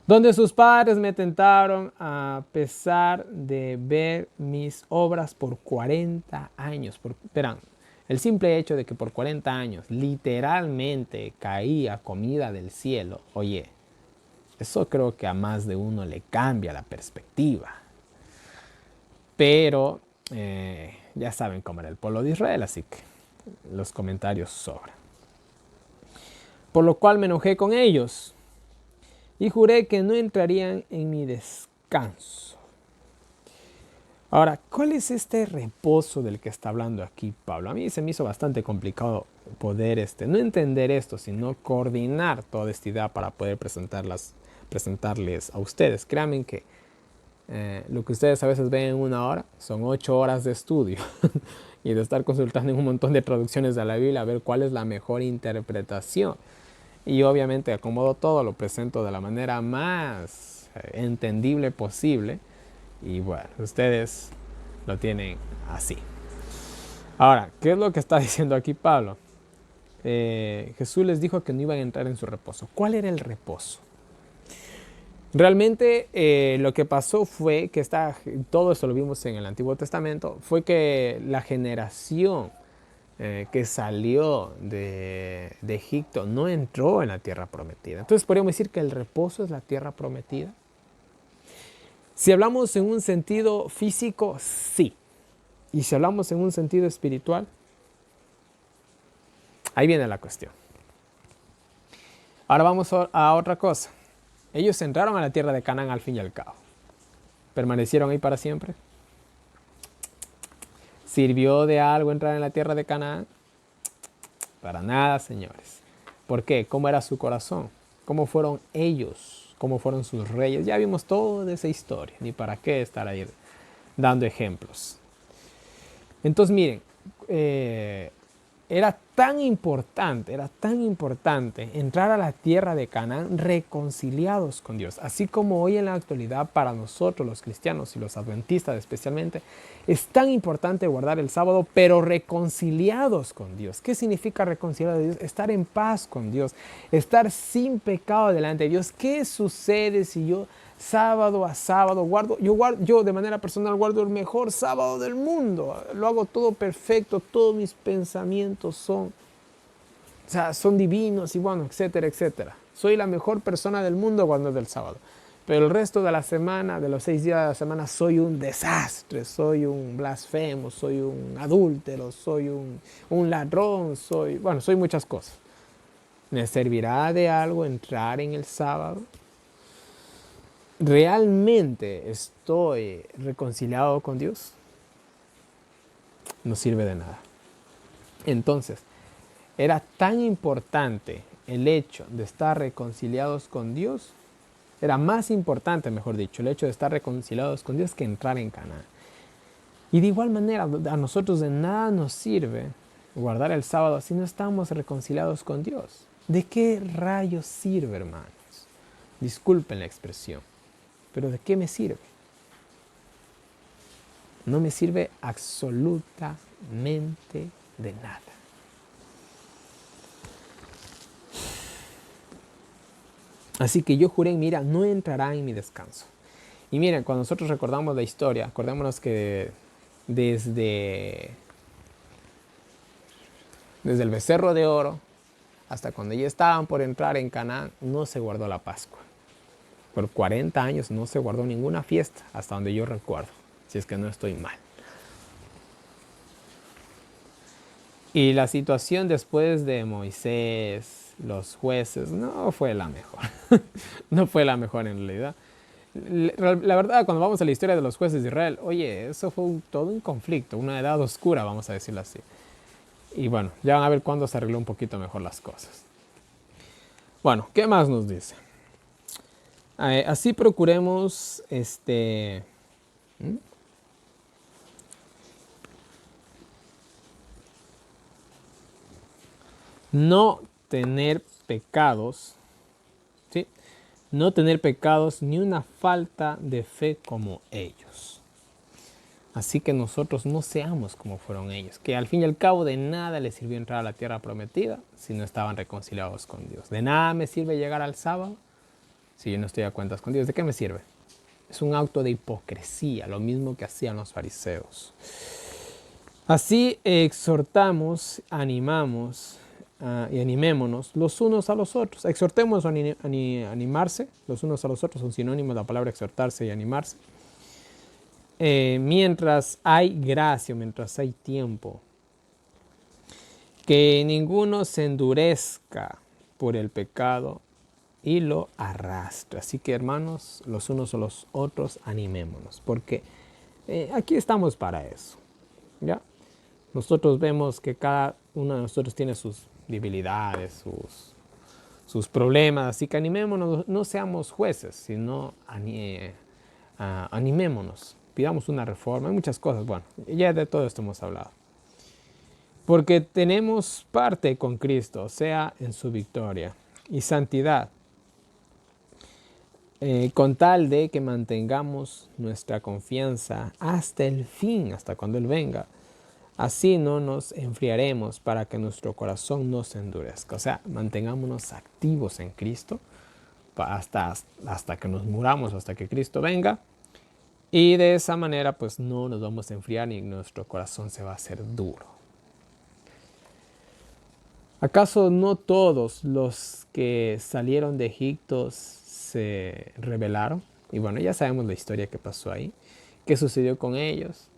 Donde sus padres me tentaron a pesar de ver mis obras por 40 años. Verán, el simple hecho de que por 40 años literalmente caía comida del cielo, oye, eso creo que a más de uno le cambia la perspectiva. Pero ya saben cómo era el pueblo de Israel, así que los comentarios sobran. Por lo cual me enojé con ellos y juré que no entrarían en mi descanso. Ahora, ¿cuál es este reposo del que está hablando aquí Pablo? A mí se me hizo bastante complicado poder no entender esto, sino coordinar toda esta idea para poder presentarles a ustedes. Créanme que lo que ustedes a veces ven en 1 hora son 8 horas de estudio y de estar consultando en un montón de traducciones de la Biblia a ver cuál es la mejor interpretación. Y obviamente acomodo todo, lo presento de la manera más entendible posible. Y bueno, ustedes lo tienen así. Ahora, ¿qué es lo que está diciendo aquí Pablo? Jesús les dijo que no iban a entrar en su reposo. ¿Cuál era el reposo? Realmente lo que pasó fue que todo esto lo vimos en el Antiguo Testamento, fue que la generación que salió de Egipto no entró en la tierra prometida. Entonces podríamos decir que el reposo es la tierra prometida. Si hablamos en un sentido físico, sí. Y si hablamos en un sentido espiritual, ahí viene la cuestión. Ahora vamos a otra cosa. Ellos entraron a la tierra de Canaán al fin y al cabo. ¿Permanecieron ahí para siempre? ¿Sirvió de algo entrar en la tierra de Canaán? Para nada, señores. ¿Por qué? ¿Cómo era su corazón? ¿Cómo fueron ellos? ¿Cómo fueron sus reyes? Ya vimos toda esa historia. Ni para qué estar ahí dando ejemplos. Entonces, miren, era tan importante entrar a la tierra de Canaán reconciliados con Dios. Así como hoy en la actualidad para nosotros los cristianos y los adventistas especialmente, es tan importante guardar el sábado, pero reconciliados con Dios. ¿Qué significa reconciliar a Dios? Estar en paz con Dios, estar sin pecado delante de Dios. ¿Qué sucede si yo sábado a sábado yo de manera personal guardo el mejor sábado del mundo? Lo hago todo perfecto, todos mis pensamientos son divinos y bueno, etcétera, etcétera. Soy la mejor persona del mundo cuando es del sábado. Pero el resto de la semana, de los 6 días de la semana, soy un desastre, soy un blasfemo, soy un adúltero, soy un ladrón, soy muchas cosas. ¿Me servirá de algo entrar en el sábado? ¿Realmente estoy reconciliado con Dios? No sirve de nada. Entonces, era tan importante el hecho de estar reconciliados con Dios, era más importante, mejor dicho, el hecho de estar reconciliados con Dios que entrar en Canaán. Y de igual manera, a nosotros de nada nos sirve guardar el sábado si no estamos reconciliados con Dios. ¿De qué rayos sirve, hermanos? Disculpen la expresión, pero ¿de qué me sirve? no me sirve absolutamente de nada. Así que yo juré, mira, no entrará en mi descanso. Y miren, cuando nosotros recordamos la historia, acordémonos que desde el becerro de oro hasta cuando ya estaban por entrar en Canaán, no se guardó la Pascua. Por 40 años no se guardó ninguna fiesta, hasta donde yo recuerdo, si es que no estoy mal. Y la situación después de Moisés, los jueces, no fue la mejor. No fue la mejor en realidad. La verdad, cuando vamos a la historia de los jueces de Israel, oye, eso fue todo un conflicto, una edad oscura, vamos a decirlo así. Y bueno, ya van a ver cuándo se arregló un poquito mejor las cosas. Bueno, ¿qué más nos dice? Así procuremos, no tener pecados, ¿sí? No tener pecados ni una falta de fe como ellos. Así que nosotros no seamos como fueron ellos, que al fin y al cabo de nada les sirvió entrar a la tierra prometida si no estaban reconciliados con Dios. De nada me sirve llegar al sábado si yo no estoy a cuentas con Dios. ¿De qué me sirve? Es un acto de hipocresía, lo mismo que hacían los fariseos. Así exhortamos, animamos y animémonos los unos a los otros. Exhortemos a animarse los unos a los otros, son sinónimos de la palabra exhortarse y animarse. Mientras hay gracia, mientras hay tiempo, que ninguno se endurezca por el pecado y lo arrastre. Así que hermanos, los unos a los otros animémonos, porque aquí estamos para eso, ¿ya? Nosotros vemos que cada uno de nosotros tiene sus debilidades, sus problemas, así que animémonos, no seamos jueces, sino animémonos, pidamos una reforma, hay muchas cosas, bueno, ya de todo esto hemos hablado. Porque tenemos parte con Cristo, o sea, en su victoria y santidad, con tal de que mantengamos nuestra confianza hasta el fin, hasta cuando Él venga. Así no nos enfriaremos para que nuestro corazón no se endurezca. O sea, mantengámonos activos en Cristo hasta que nos muramos, hasta que Cristo venga. Y de esa manera pues no nos vamos a enfriar ni nuestro corazón se va a hacer duro. ¿Acaso no todos los que salieron de Egipto se rebelaron? Y bueno, ya sabemos la historia que pasó ahí. ¿Qué sucedió con ellos?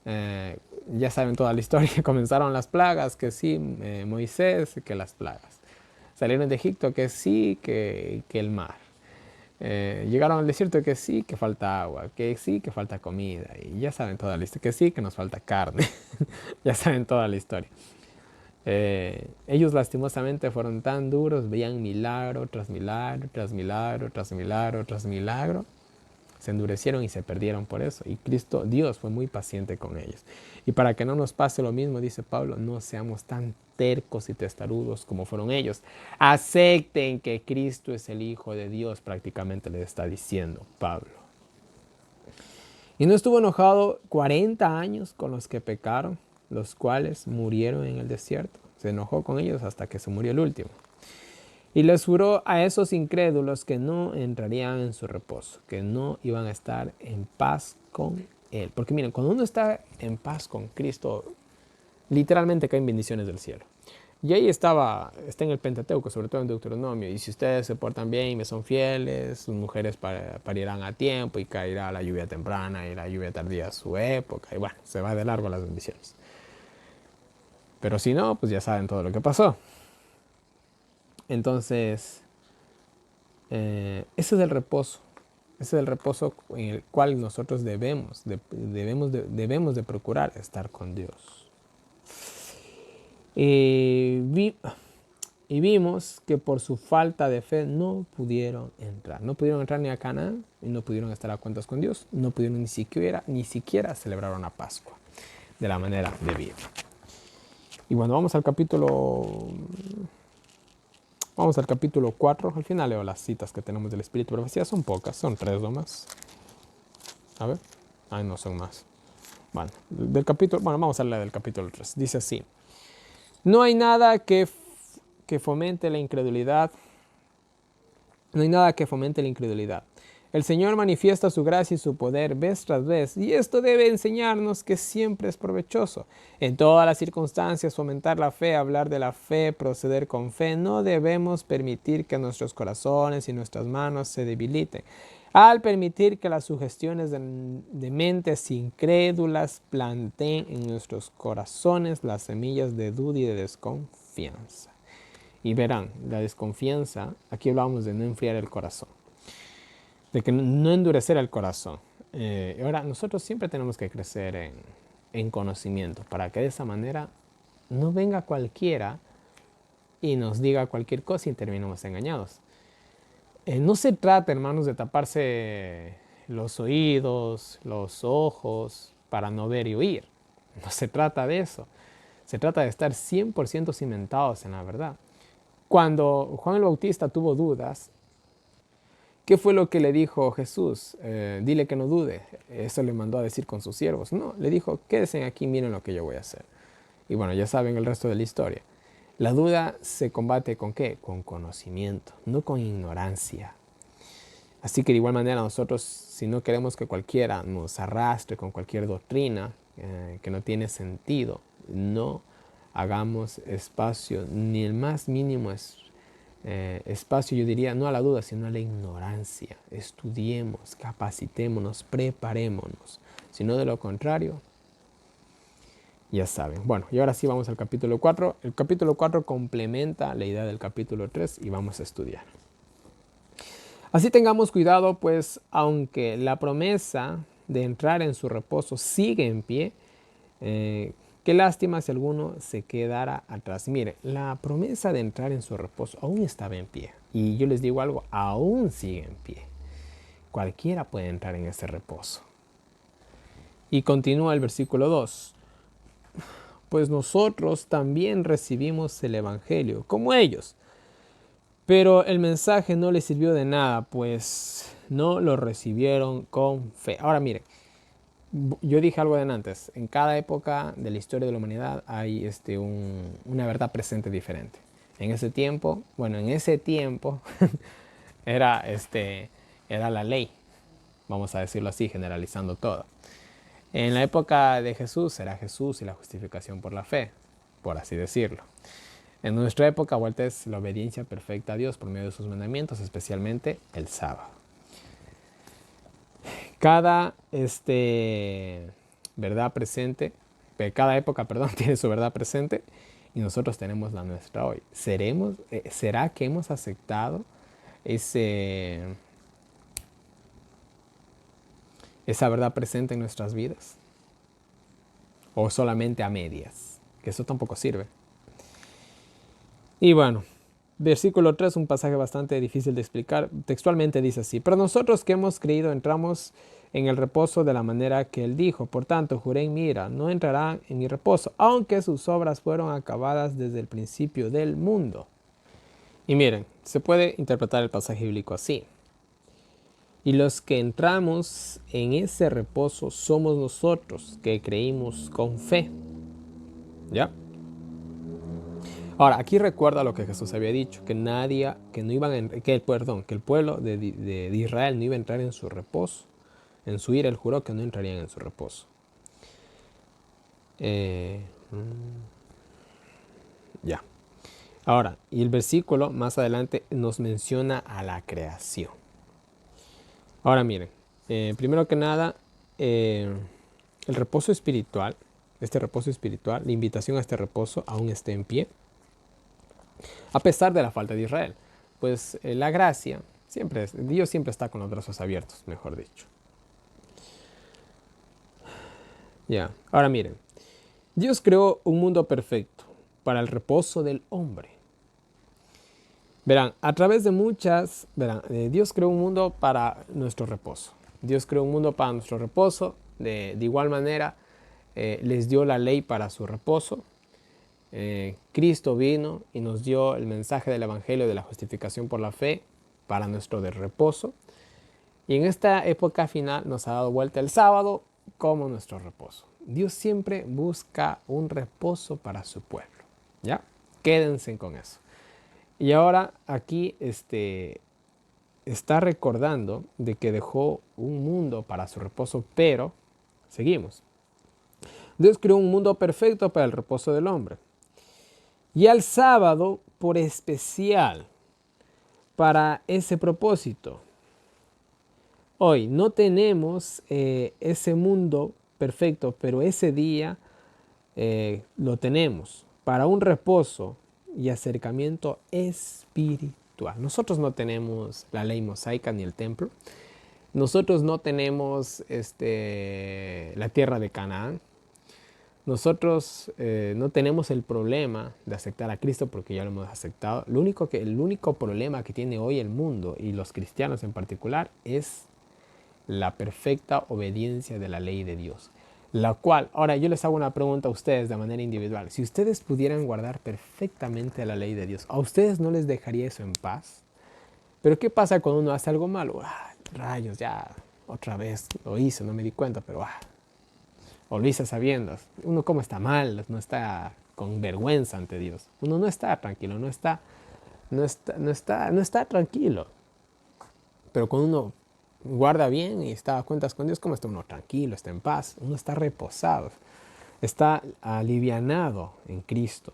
Ya saben toda la historia. Comenzaron las plagas, que sí, Moisés, que las plagas. Salieron de Egipto, que sí, que el mar. Llegaron al desierto, que sí, que falta agua, que sí, que falta comida. Y ya saben toda la historia, que sí, que nos falta carne. Ya saben toda la historia. Ellos lastimosamente fueron tan duros, veían milagro tras milagro, tras milagro, tras milagro, tras milagro. Se endurecieron y se perdieron por eso. Y Cristo, Dios, fue muy paciente con ellos. Y para que no nos pase lo mismo, dice Pablo, no seamos tan tercos y testarudos como fueron ellos. Acepten que Cristo es el Hijo de Dios, prácticamente les está diciendo Pablo. Y no estuvo enojado 40 años con los que pecaron, los cuales murieron en el desierto. Se enojó con ellos hasta que se murió el último. Y les juró a esos incrédulos que no entrarían en su reposo, que no iban a estar en paz con Él. Porque miren, cuando uno está en paz con Cristo, literalmente caen bendiciones del cielo. Y ahí está en el Pentateuco, sobre todo en Deuteronomio. Y si ustedes se portan bien y me son fieles, sus mujeres parirán a tiempo y caerá la lluvia temprana y la lluvia tardía a su época. Y bueno, se va de largo las bendiciones. Pero si no, pues ya saben todo lo que pasó. Entonces, ese es el reposo. Ese es el reposo en el cual nosotros debemos de procurar estar con Dios. Y vimos que por su falta de fe no pudieron entrar. No pudieron entrar ni a Canaán y no pudieron estar a cuentas con Dios. No pudieron ni siquiera celebrar una Pascua de la manera debida. Y bueno, vamos al capítulo 4. Al final leo las citas que tenemos del Espíritu de Profecía. Son pocas, son 3 nomás. A ver. Ay, no son más. Bueno, vamos a leer del capítulo 3. Dice así: no hay nada que fomente la incredulidad. No hay nada que fomente la incredulidad. El Señor manifiesta su gracia y su poder vez tras vez, y esto debe enseñarnos que siempre es provechoso. En todas las circunstancias, fomentar la fe, hablar de la fe, proceder con fe. No debemos permitir que nuestros corazones y nuestras manos se debiliten. Al permitir que las sugestiones de mentes incrédulas planteen en nuestros corazones las semillas de duda y de desconfianza. Y verán, la desconfianza, aquí hablamos de no enfriar el corazón, de que no endurecer el corazón. Ahora, nosotros siempre tenemos que crecer en conocimiento, para que de esa manera no venga cualquiera y nos diga cualquier cosa y terminemos engañados. No se trata, hermanos, de taparse los oídos, los ojos, para no ver y oír. No se trata de eso. Se trata de estar 100% cimentados en la verdad. Cuando Juan el Bautista tuvo dudas, ¿qué fue lo que le dijo Jesús? Dile que no dude. Eso le mandó a decir con sus siervos. No, le dijo, quédense aquí, miren lo que yo voy a hacer. Y bueno, ya saben el resto de la historia. La duda se combate ¿con qué? Con conocimiento, no con ignorancia. Así que de igual manera nosotros, si no queremos que cualquiera nos arrastre con cualquier doctrina que no tiene sentido, no hagamos espacio, ni el más mínimo espacio, yo diría, no a la duda, sino a la ignorancia. Estudiemos, capacitémonos, preparémonos. Si no, de lo contrario, ya saben. Bueno, y ahora sí vamos al capítulo 4. El capítulo 4 complementa la idea del capítulo 3 y vamos a estudiar. Así tengamos cuidado, pues aunque la promesa de entrar en su reposo sigue en pie, qué lástima si alguno se quedara atrás. Mire, la promesa de entrar en su reposo aún estaba en pie. Y yo les digo algo, aún sigue en pie. Cualquiera puede entrar en ese reposo. Y continúa el versículo 2. Pues nosotros también recibimos el Evangelio, como ellos. Pero el mensaje no les sirvió de nada, pues no lo recibieron con fe. Ahora miren, yo dije algo de antes. En cada época de la historia de la humanidad hay una verdad presente diferente. En ese tiempo era, era la ley, vamos a decirlo así, generalizando todo. En la época de Jesús era Jesús y la justificación por la fe, por así decirlo. En nuestra época, vuelta es la obediencia perfecta a Dios por medio de sus mandamientos, especialmente el sábado. Cada verdad presente, cada época, tiene su verdad presente y nosotros tenemos la nuestra hoy. ¿Será que hemos aceptado esa verdad presente en nuestras vidas? ¿O solamente a medias? Que eso tampoco sirve. Y bueno, versículo 3, un pasaje bastante difícil de explicar. Textualmente dice así: pero nosotros que hemos creído entramos en el reposo de la manera que él dijo. Por tanto, juré en mi ira, no entrarán en mi reposo, aunque sus obras fueron acabadas desde el principio del mundo. Y miren, se puede interpretar el pasaje bíblico así: y los que entramos en ese reposo somos nosotros que creímos con fe. ¿Ya? Ahora, aquí recuerda lo que Jesús había dicho, que el pueblo de Israel no iba a entrar en su reposo. En su ira él juró que no entrarían en su reposo. Ya. Ahora, y el versículo más adelante nos menciona a la creación. Ahora miren, primero que nada, el reposo espiritual, la invitación a este reposo aún está en pie, a pesar de la falta de Israel. Pues la gracia, Dios siempre está con los brazos abiertos, mejor dicho. Ya, ahora miren, Dios creó un mundo perfecto para el reposo del hombre. Verán, Dios creó un mundo para nuestro reposo. Dios creó un mundo para nuestro reposo. De igual manera, les dio la ley para su reposo. Cristo vino y nos dio el mensaje del Evangelio de la justificación por la fe para nuestro reposo. Y en esta época final nos ha dado vuelta el sábado como nuestro reposo. Dios siempre busca un reposo para su pueblo. ¿Ya? Quédense con eso. Y ahora aquí está recordando de que dejó un mundo para su reposo, pero seguimos. Dios creó un mundo perfecto para el reposo del hombre. Y al sábado, por especial, para ese propósito. Hoy no tenemos ese mundo perfecto, pero ese día lo tenemos para un reposo y acercamiento espiritual. Nosotros no tenemos la ley mosaica ni el templo. Nosotros no tenemos la tierra de Canaán. Nosotros no tenemos el problema de aceptar a Cristo porque ya lo hemos aceptado. El único problema que tiene hoy el mundo y los cristianos en particular es la perfecta obediencia de la ley de Dios. La cual, ahora yo les hago una pregunta a ustedes de manera individual. Si ustedes pudieran guardar perfectamente la ley de Dios, ¿a ustedes no les dejaría eso en paz? Pero ¿qué pasa cuando uno hace algo malo? Rayos, ya otra vez lo hice, no me di cuenta, pero o lo hice sabiendo. Uno como está mal, no está con vergüenza ante Dios. Uno no está tranquilo, no está tranquilo. Pero cuando uno guarda bien y está a cuentas con Dios, ¿cómo está uno tranquilo? Está en paz, uno está reposado, está alivianado en Cristo.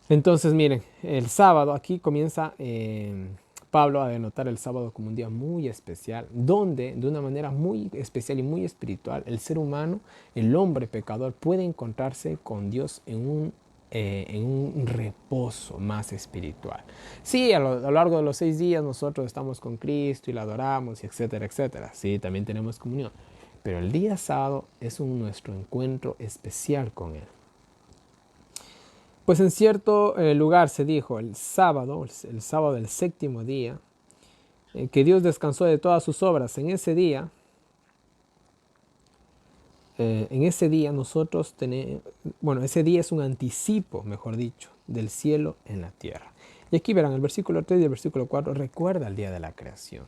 Entonces miren, el sábado, aquí comienza Pablo a denotar el sábado como un día muy especial, donde de una manera muy especial y muy espiritual, el ser humano, el hombre pecador, puede encontrarse con Dios en un reposo más espiritual. Sí, a lo largo de los 6 días nosotros estamos con Cristo y la adoramos, y etcétera, etcétera. Sí, también tenemos comunión. Pero el día sábado es nuestro encuentro especial con Él. Pues en cierto lugar se dijo el sábado del séptimo día, que Dios descansó de todas sus obras. En ese día nosotros tenemos, bueno, ese día es un anticipo, mejor dicho, del cielo en la tierra. Y aquí verán el versículo 3 y el versículo 4, recuerda el día de la creación.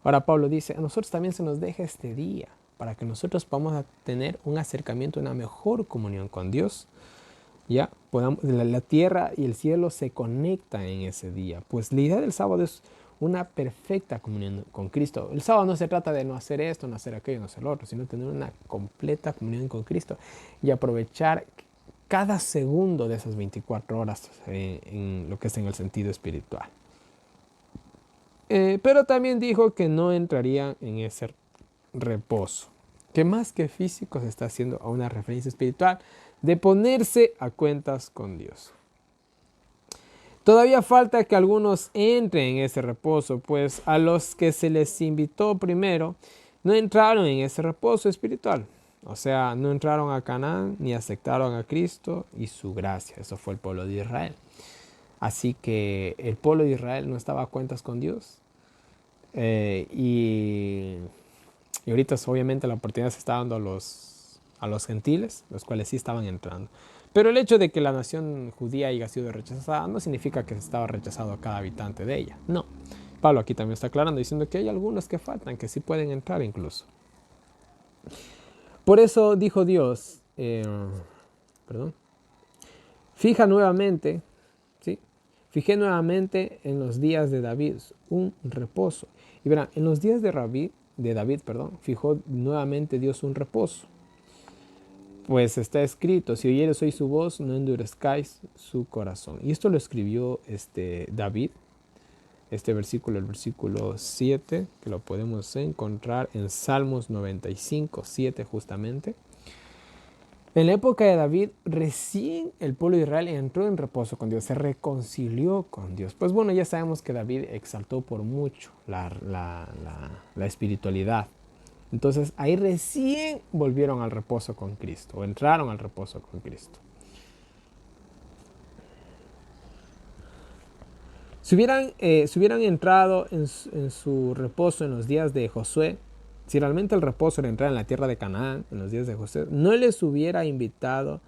Ahora Pablo dice, a nosotros también se nos deja este día para que nosotros podamos tener un acercamiento, una mejor comunión con Dios. Ya, la tierra y el cielo se conectan en ese día. Pues la idea del sábado es una perfecta comunión con Cristo. El sábado no se trata de no hacer esto, no hacer aquello, no hacer lo otro, sino tener una completa comunión con Cristo y aprovechar cada segundo de esas 24 horas en lo que es en el sentido espiritual. Pero también dijo que no entraría en ese reposo, que más que físico se está haciendo a una referencia espiritual de ponerse a cuentas con Dios. Todavía falta que algunos entren en ese reposo, pues a los que se les invitó primero no entraron en ese reposo espiritual. O sea, no entraron a Canaán ni aceptaron a Cristo y su gracia. Eso fue el pueblo de Israel. Así que el pueblo de Israel no estaba a cuentas con Dios. Y ahorita obviamente la oportunidad se está dando a los gentiles, los cuales sí estaban entrando. Pero el hecho de que la nación judía haya sido rechazada no significa que estaba rechazado a cada habitante de ella. No. Pablo aquí también está aclarando, diciendo que hay algunos que faltan, que sí pueden entrar incluso. Por eso dijo Dios, fijé nuevamente en los días de David un reposo. Y verán, en los días de David, fijó nuevamente Dios un reposo. Pues está escrito, si oyeres hoy su voz, no endurezcáis su corazón. Y esto lo escribió David, el versículo 7, que lo podemos encontrar en Salmos 95, 7 justamente. En la época de David, recién el pueblo de Israel entró en reposo con Dios, se reconcilió con Dios. Pues bueno, ya sabemos que David exaltó por mucho la espiritualidad. Entonces ahí recién volvieron al reposo con Cristo, o entraron al reposo con Cristo. Si hubieran entrado en su reposo en los días de Josué, si realmente el reposo era entrar en la tierra de Canaán en los días de Josué, no les hubiera invitado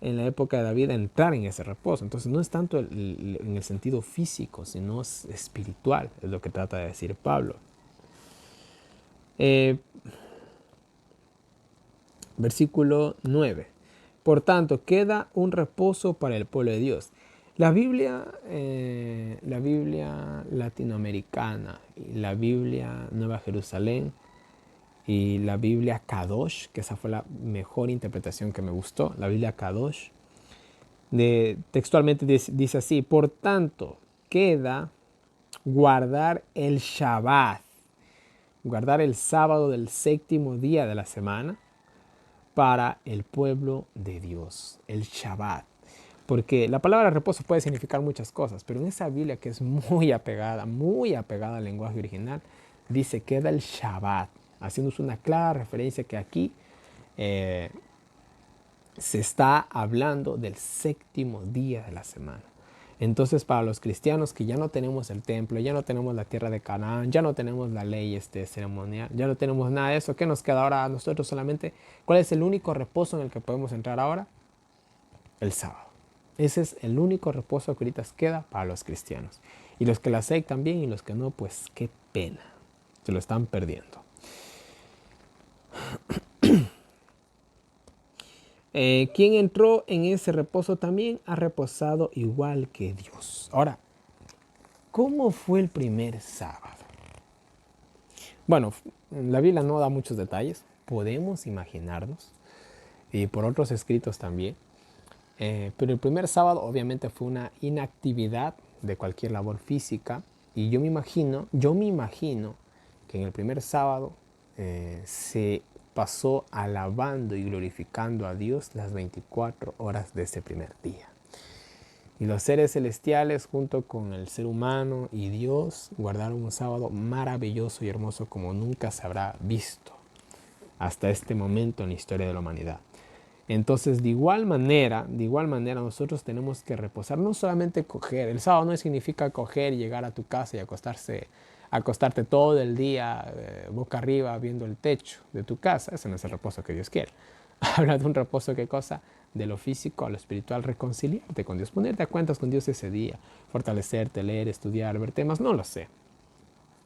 en la época de David a entrar en ese reposo. Entonces no es tanto en el sentido físico, sino es espiritual, es lo que trata de decir Pablo. Versículo 9. Por tanto, queda un reposo para el pueblo de Dios. La Biblia latinoamericana, la Biblia Nueva Jerusalén y la Biblia Kadosh, que esa fue la mejor interpretación que me gustó, la Biblia Kadosh, textualmente dice así: por tanto, queda guardar el Shabbat, guardar el sábado del séptimo día de la semana para el pueblo de Dios, el Shabbat. Porque la palabra reposo puede significar muchas cosas, pero en esa Biblia que es muy apegada al lenguaje original, dice queda el Shabbat, haciéndonos una clara referencia que aquí se está hablando del séptimo día de la semana. Entonces, para los cristianos que ya no tenemos el templo, ya no tenemos la tierra de Canaán, ya no tenemos la ley ceremonial, ya no tenemos nada de eso, ¿qué nos queda ahora a nosotros solamente? ¿Cuál es el único reposo en el que podemos entrar ahora? El sábado. Ese es el único reposo que ahorita queda para los cristianos. Y los que la aceptan bien y los que no, pues qué pena. Se lo están perdiendo. Quien entró en ese reposo también ha reposado igual que Dios. Ahora, ¿cómo fue el primer sábado? Bueno, la Biblia no da muchos detalles. Podemos imaginarnos. Y por otros escritos también. Pero el primer sábado obviamente fue una inactividad de cualquier labor física. Y yo me imagino que en el primer sábado se pasó alabando y glorificando a Dios las 24 horas de ese primer día. Y los seres celestiales junto con el ser humano y Dios guardaron un sábado maravilloso y hermoso como nunca se habrá visto hasta este momento en la historia de la humanidad. Entonces, de igual manera, nosotros tenemos que reposar, no solamente coger. El sábado no significa coger y llegar a tu casa y acostarte todo el día boca arriba viendo el techo de tu casa. Ese no es el reposo que Dios quiere. Habla de un reposo, ¿qué cosa? De lo físico a lo espiritual, reconciliarte con Dios, ponerte a cuentas con Dios ese día, fortalecerte, leer, estudiar, ver temas, no lo sé.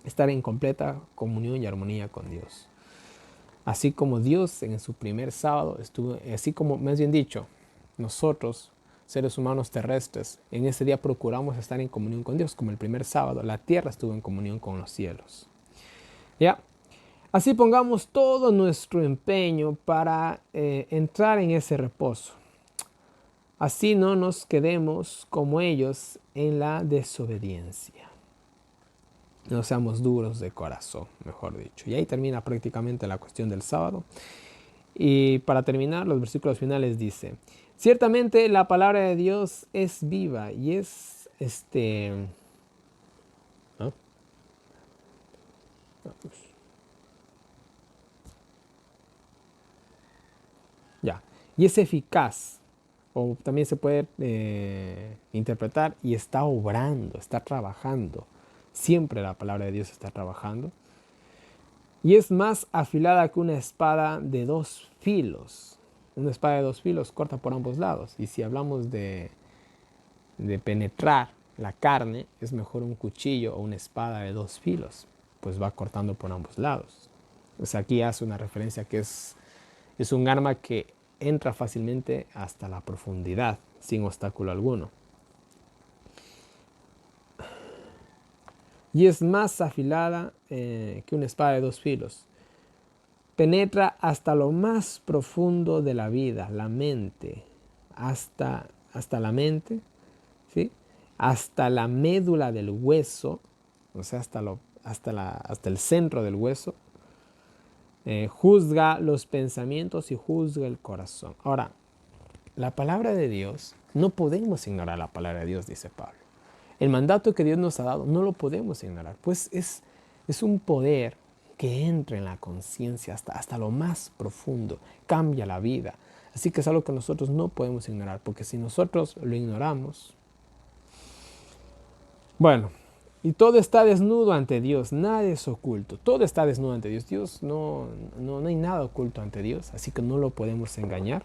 Estar en completa comunión y armonía con Dios. Así como Dios en su primer sábado estuvo, así como, más bien dicho, nosotros, seres humanos terrestres, en ese día procuramos estar en comunión con Dios, como el primer sábado, la tierra estuvo en comunión con los cielos. ¿Ya? Así pongamos todo nuestro empeño para entrar en ese reposo. Así no nos quedemos como ellos en la desobediencia. No seamos duros de corazón, mejor dicho. Y ahí termina prácticamente la cuestión del sábado. Y para terminar, los versículos finales dice: ciertamente la palabra de Dios es viva y es ¿no? Ya. Y es eficaz. O también se puede interpretar y está obrando, está trabajando. Siempre la palabra de Dios está trabajando. Y es más afilada que una espada de dos filos. Una espada de dos filos corta por ambos lados. Y si hablamos de penetrar la carne, es mejor un cuchillo o una espada de dos filos. Pues va cortando por ambos lados. O sea, aquí hace una referencia que es un arma que entra fácilmente hasta la profundidad, sin obstáculo alguno. Y es más afilada que una espada de dos filos. Penetra hasta lo más profundo de la vida, la mente, hasta la mente, ¿sí? Hasta la médula del hueso, o sea, hasta el centro del hueso. Juzga los pensamientos y juzga el corazón. Ahora, la palabra de Dios, no podemos ignorar la palabra de Dios, dice Pablo. El mandato que Dios nos ha dado no lo podemos ignorar, pues es un poder que entra en la conciencia hasta lo más profundo, cambia la vida. Así que es algo que nosotros no podemos ignorar, porque si nosotros lo ignoramos, bueno, y todo está desnudo ante Dios, nada es oculto, todo está desnudo ante Dios. Dios no hay nada oculto ante Dios, así que no lo podemos engañar.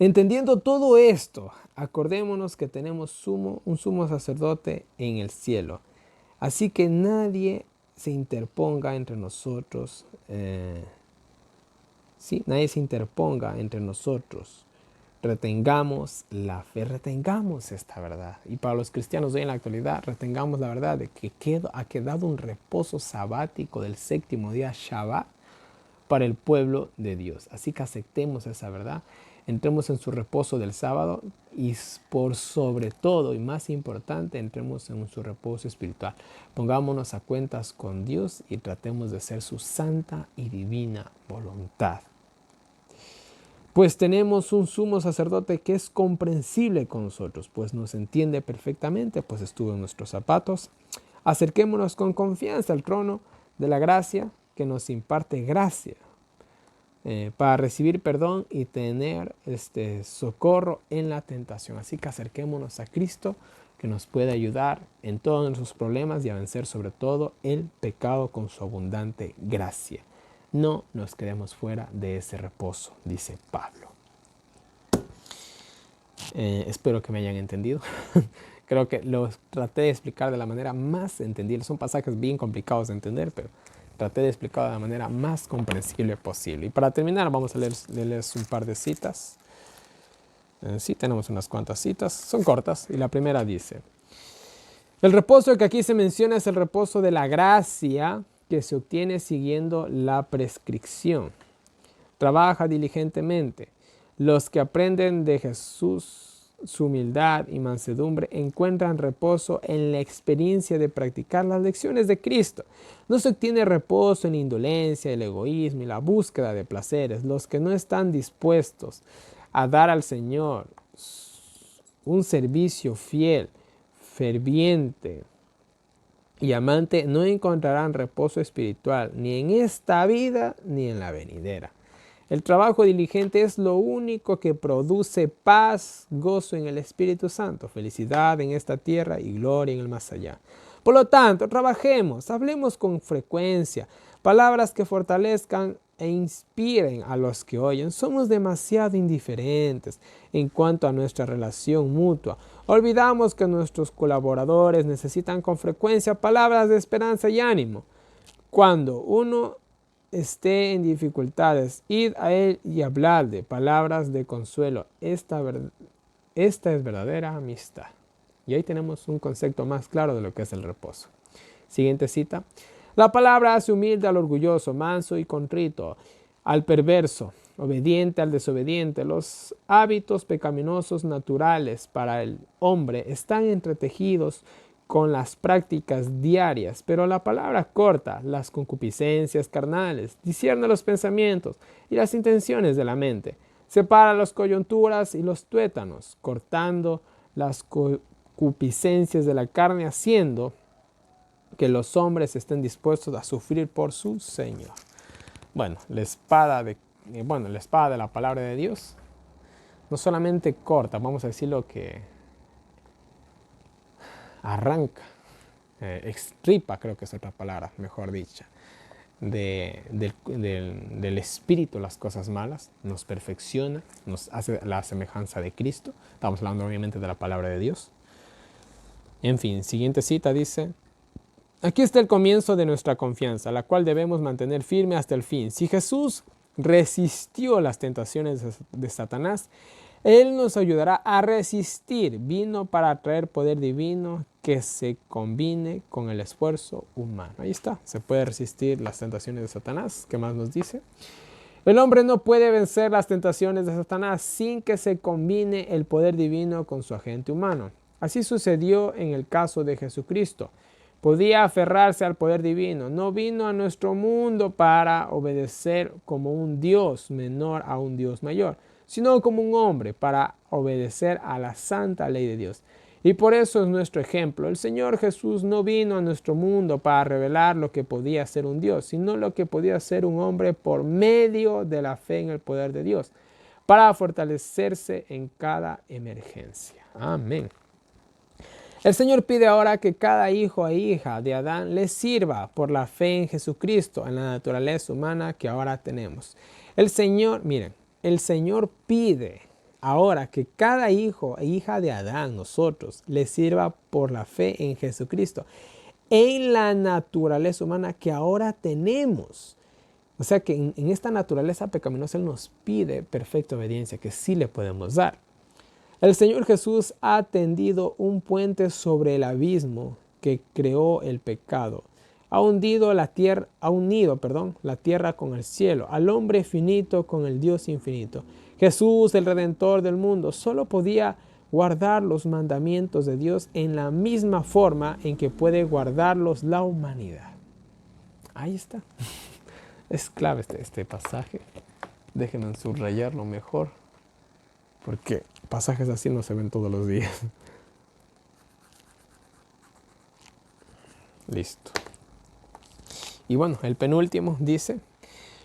Entendiendo todo esto, acordémonos que tenemos un sumo sacerdote en el cielo. Así que nadie se interponga entre nosotros, ¿sí? Nadie se interponga entre nosotros. Retengamos la fe, retengamos esta verdad. Y para los cristianos hoy en la actualidad, retengamos la verdad de que ha quedado un reposo sabático del séptimo día, Shabbat, para el pueblo de Dios. Así que aceptemos esa verdad, entremos en su reposo del sábado y por sobre todo y más importante, entremos en su reposo espiritual. Pongámonos a cuentas con Dios y tratemos de hacer su santa y divina voluntad. Pues tenemos un sumo sacerdote que es comprensible con nosotros, pues nos entiende perfectamente, pues estuvo en nuestros zapatos. Acerquémonos con confianza al trono de la gracia que nos imparte gracia para recibir perdón y tener socorro en la tentación. Así que acerquémonos a Cristo, que nos puede ayudar en todos nuestros problemas y a vencer sobre todo el pecado con su abundante gracia. No nos quedemos fuera de ese reposo, dice Pablo. Espero que me hayan entendido. Creo que los traté de explicar de la manera más entendible. Son pasajes bien complicados de entender, pero traté de explicar de la manera más comprensible posible. Y para terminar, vamos a leerles un par de citas. Sí, tenemos unas cuantas citas. Son cortas. Y la primera dice: el reposo que aquí se menciona es el reposo de la gracia que se obtiene siguiendo la prescripción. Trabaja diligentemente. Los que aprenden de Jesús su humildad y mansedumbre encuentran reposo en la experiencia de practicar las lecciones de Cristo. No se obtiene reposo en la indolencia, el egoísmo y la búsqueda de placeres. Los que no están dispuestos a dar al Señor un servicio fiel, ferviente y amante no encontrarán reposo espiritual ni en esta vida ni en la venidera. El trabajo diligente es lo único que produce paz, gozo en el Espíritu Santo, felicidad en esta tierra y gloria en el más allá. Por lo tanto, trabajemos, hablemos con frecuencia, palabras que fortalezcan e inspiren a los que oyen. Somos demasiado indiferentes en cuanto a nuestra relación mutua. Olvidamos que nuestros colaboradores necesitan con frecuencia palabras de esperanza y ánimo. Cuando uno esté en dificultades, id a él y habladle palabras de consuelo. Esta es verdadera amistad. Y ahí tenemos un concepto más claro de lo que es el reposo. Siguiente cita. La palabra hace humilde al orgulloso, manso y contrito, al perverso, obediente al desobediente. Los hábitos pecaminosos naturales para el hombre están entretejidos con las prácticas diarias, pero la palabra corta las concupiscencias carnales, discierne los pensamientos y las intenciones de la mente, separa las coyunturas y los tuétanos, cortando las concupiscencias de la carne, haciendo que los hombres estén dispuestos a sufrir por su Señor. Bueno, la espada de la palabra de Dios no solamente corta, vamos a decirlo que arranca, extripa, creo que es otra palabra, mejor dicha, del espíritu las cosas malas, nos perfecciona, nos hace la semejanza de Cristo. Estamos hablando obviamente de la palabra de Dios. En fin, siguiente cita dice: aquí está el comienzo de nuestra confianza, la cual debemos mantener firme hasta el fin. Si Jesús resistió las tentaciones de Satanás, Él nos ayudará a resistir. Vino para traer poder divino que se combine con el esfuerzo humano. Ahí está, se puede resistir las tentaciones de Satanás. ¿Qué más nos dice? El hombre no puede vencer las tentaciones de Satanás sin que se combine el poder divino con su agente humano. Así sucedió en el caso de Jesucristo. Podía aferrarse al poder divino. No vino a nuestro mundo para obedecer como un Dios menor a un Dios mayor, sino como un hombre para obedecer a la santa ley de Dios. Y por eso es nuestro ejemplo. El Señor Jesús no vino a nuestro mundo para revelar lo que podía ser un Dios, sino lo que podía ser un hombre por medio de la fe en el poder de Dios, para fortalecerse en cada emergencia. Amén. El Señor pide ahora que cada hijo e hija de Adán le sirva por la fe en Jesucristo, en la naturaleza humana que ahora tenemos. El Señor pide ahora que cada hijo e hija de Adán, nosotros, le sirva por la fe en Jesucristo, en la naturaleza humana que ahora tenemos. O sea que en esta naturaleza pecaminosa Él nos pide perfecta obediencia que sí le podemos dar. El Señor Jesús ha tendido un puente sobre el abismo que creó el pecado. Ha unido la tierra con el cielo, al hombre finito con el Dios infinito. Jesús, el Redentor del mundo, solo podía guardar los mandamientos de Dios en la misma forma en que puede guardarlos la humanidad. Ahí está. Es clave este pasaje. Déjenme subrayarlo mejor, porque pasajes así no se ven todos los días. Listo. Y bueno, el penúltimo dice: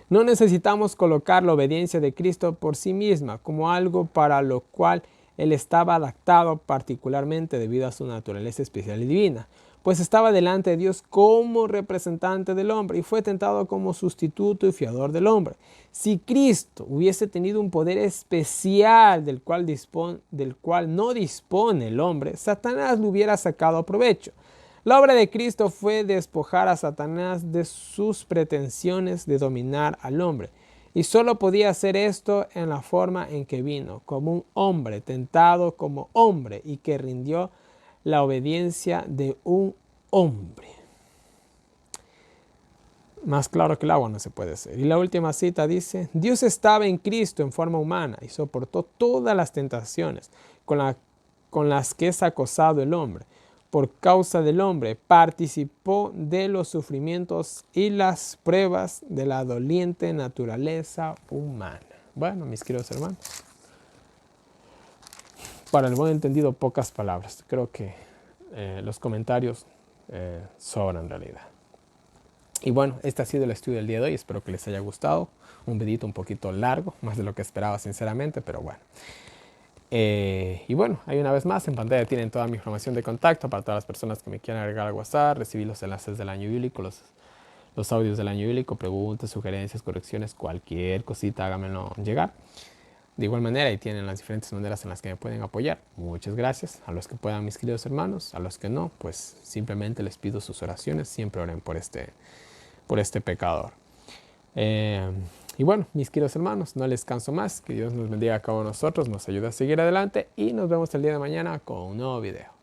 no necesitamos colocar la obediencia de Cristo por sí misma como algo para lo cual Él estaba adaptado particularmente debido a su naturaleza especial y divina, pues estaba delante de Dios como representante del hombre y fue tentado como sustituto y fiador del hombre. Si Cristo hubiese tenido un poder especial del cual no dispone el hombre, Satanás le hubiera sacado provecho. La obra de Cristo fue despojar a Satanás de sus pretensiones de dominar al hombre. Y solo podía hacer esto en la forma en que vino, como un hombre tentado como hombre y que rindió la obediencia de un hombre. Más claro que el agua no se puede ser. Y la última cita dice: Dios estaba en Cristo en forma humana y soportó todas las tentaciones con las que es acosado el hombre. Por causa del hombre, participó de los sufrimientos y las pruebas de la doliente naturaleza humana. Bueno, mis queridos hermanos, para el buen entendido, pocas palabras. Creo que los comentarios sobran en realidad. Y bueno, este ha sido el estudio del día de hoy. Espero que les haya gustado. Un videito un poquito largo, más de lo que esperaba sinceramente, pero bueno. Y bueno, ahí una vez más en pantalla tienen toda mi información de contacto para todas las personas que me quieran agregar al WhatsApp, recibir los enlaces del año bíblico, los audios del año bíblico, preguntas, sugerencias, correcciones, cualquier cosita, háganmelo llegar. De igual manera, ahí tienen las diferentes maneras en las que me pueden apoyar. Muchas gracias a los que puedan, mis queridos hermanos. A los que no, pues simplemente les pido sus oraciones. Siempre oren por este pecador. Y bueno, mis queridos hermanos, no les canso más. Que Dios nos bendiga a cada uno de nosotros, nos ayude a seguir adelante y nos vemos el día de mañana con un nuevo video.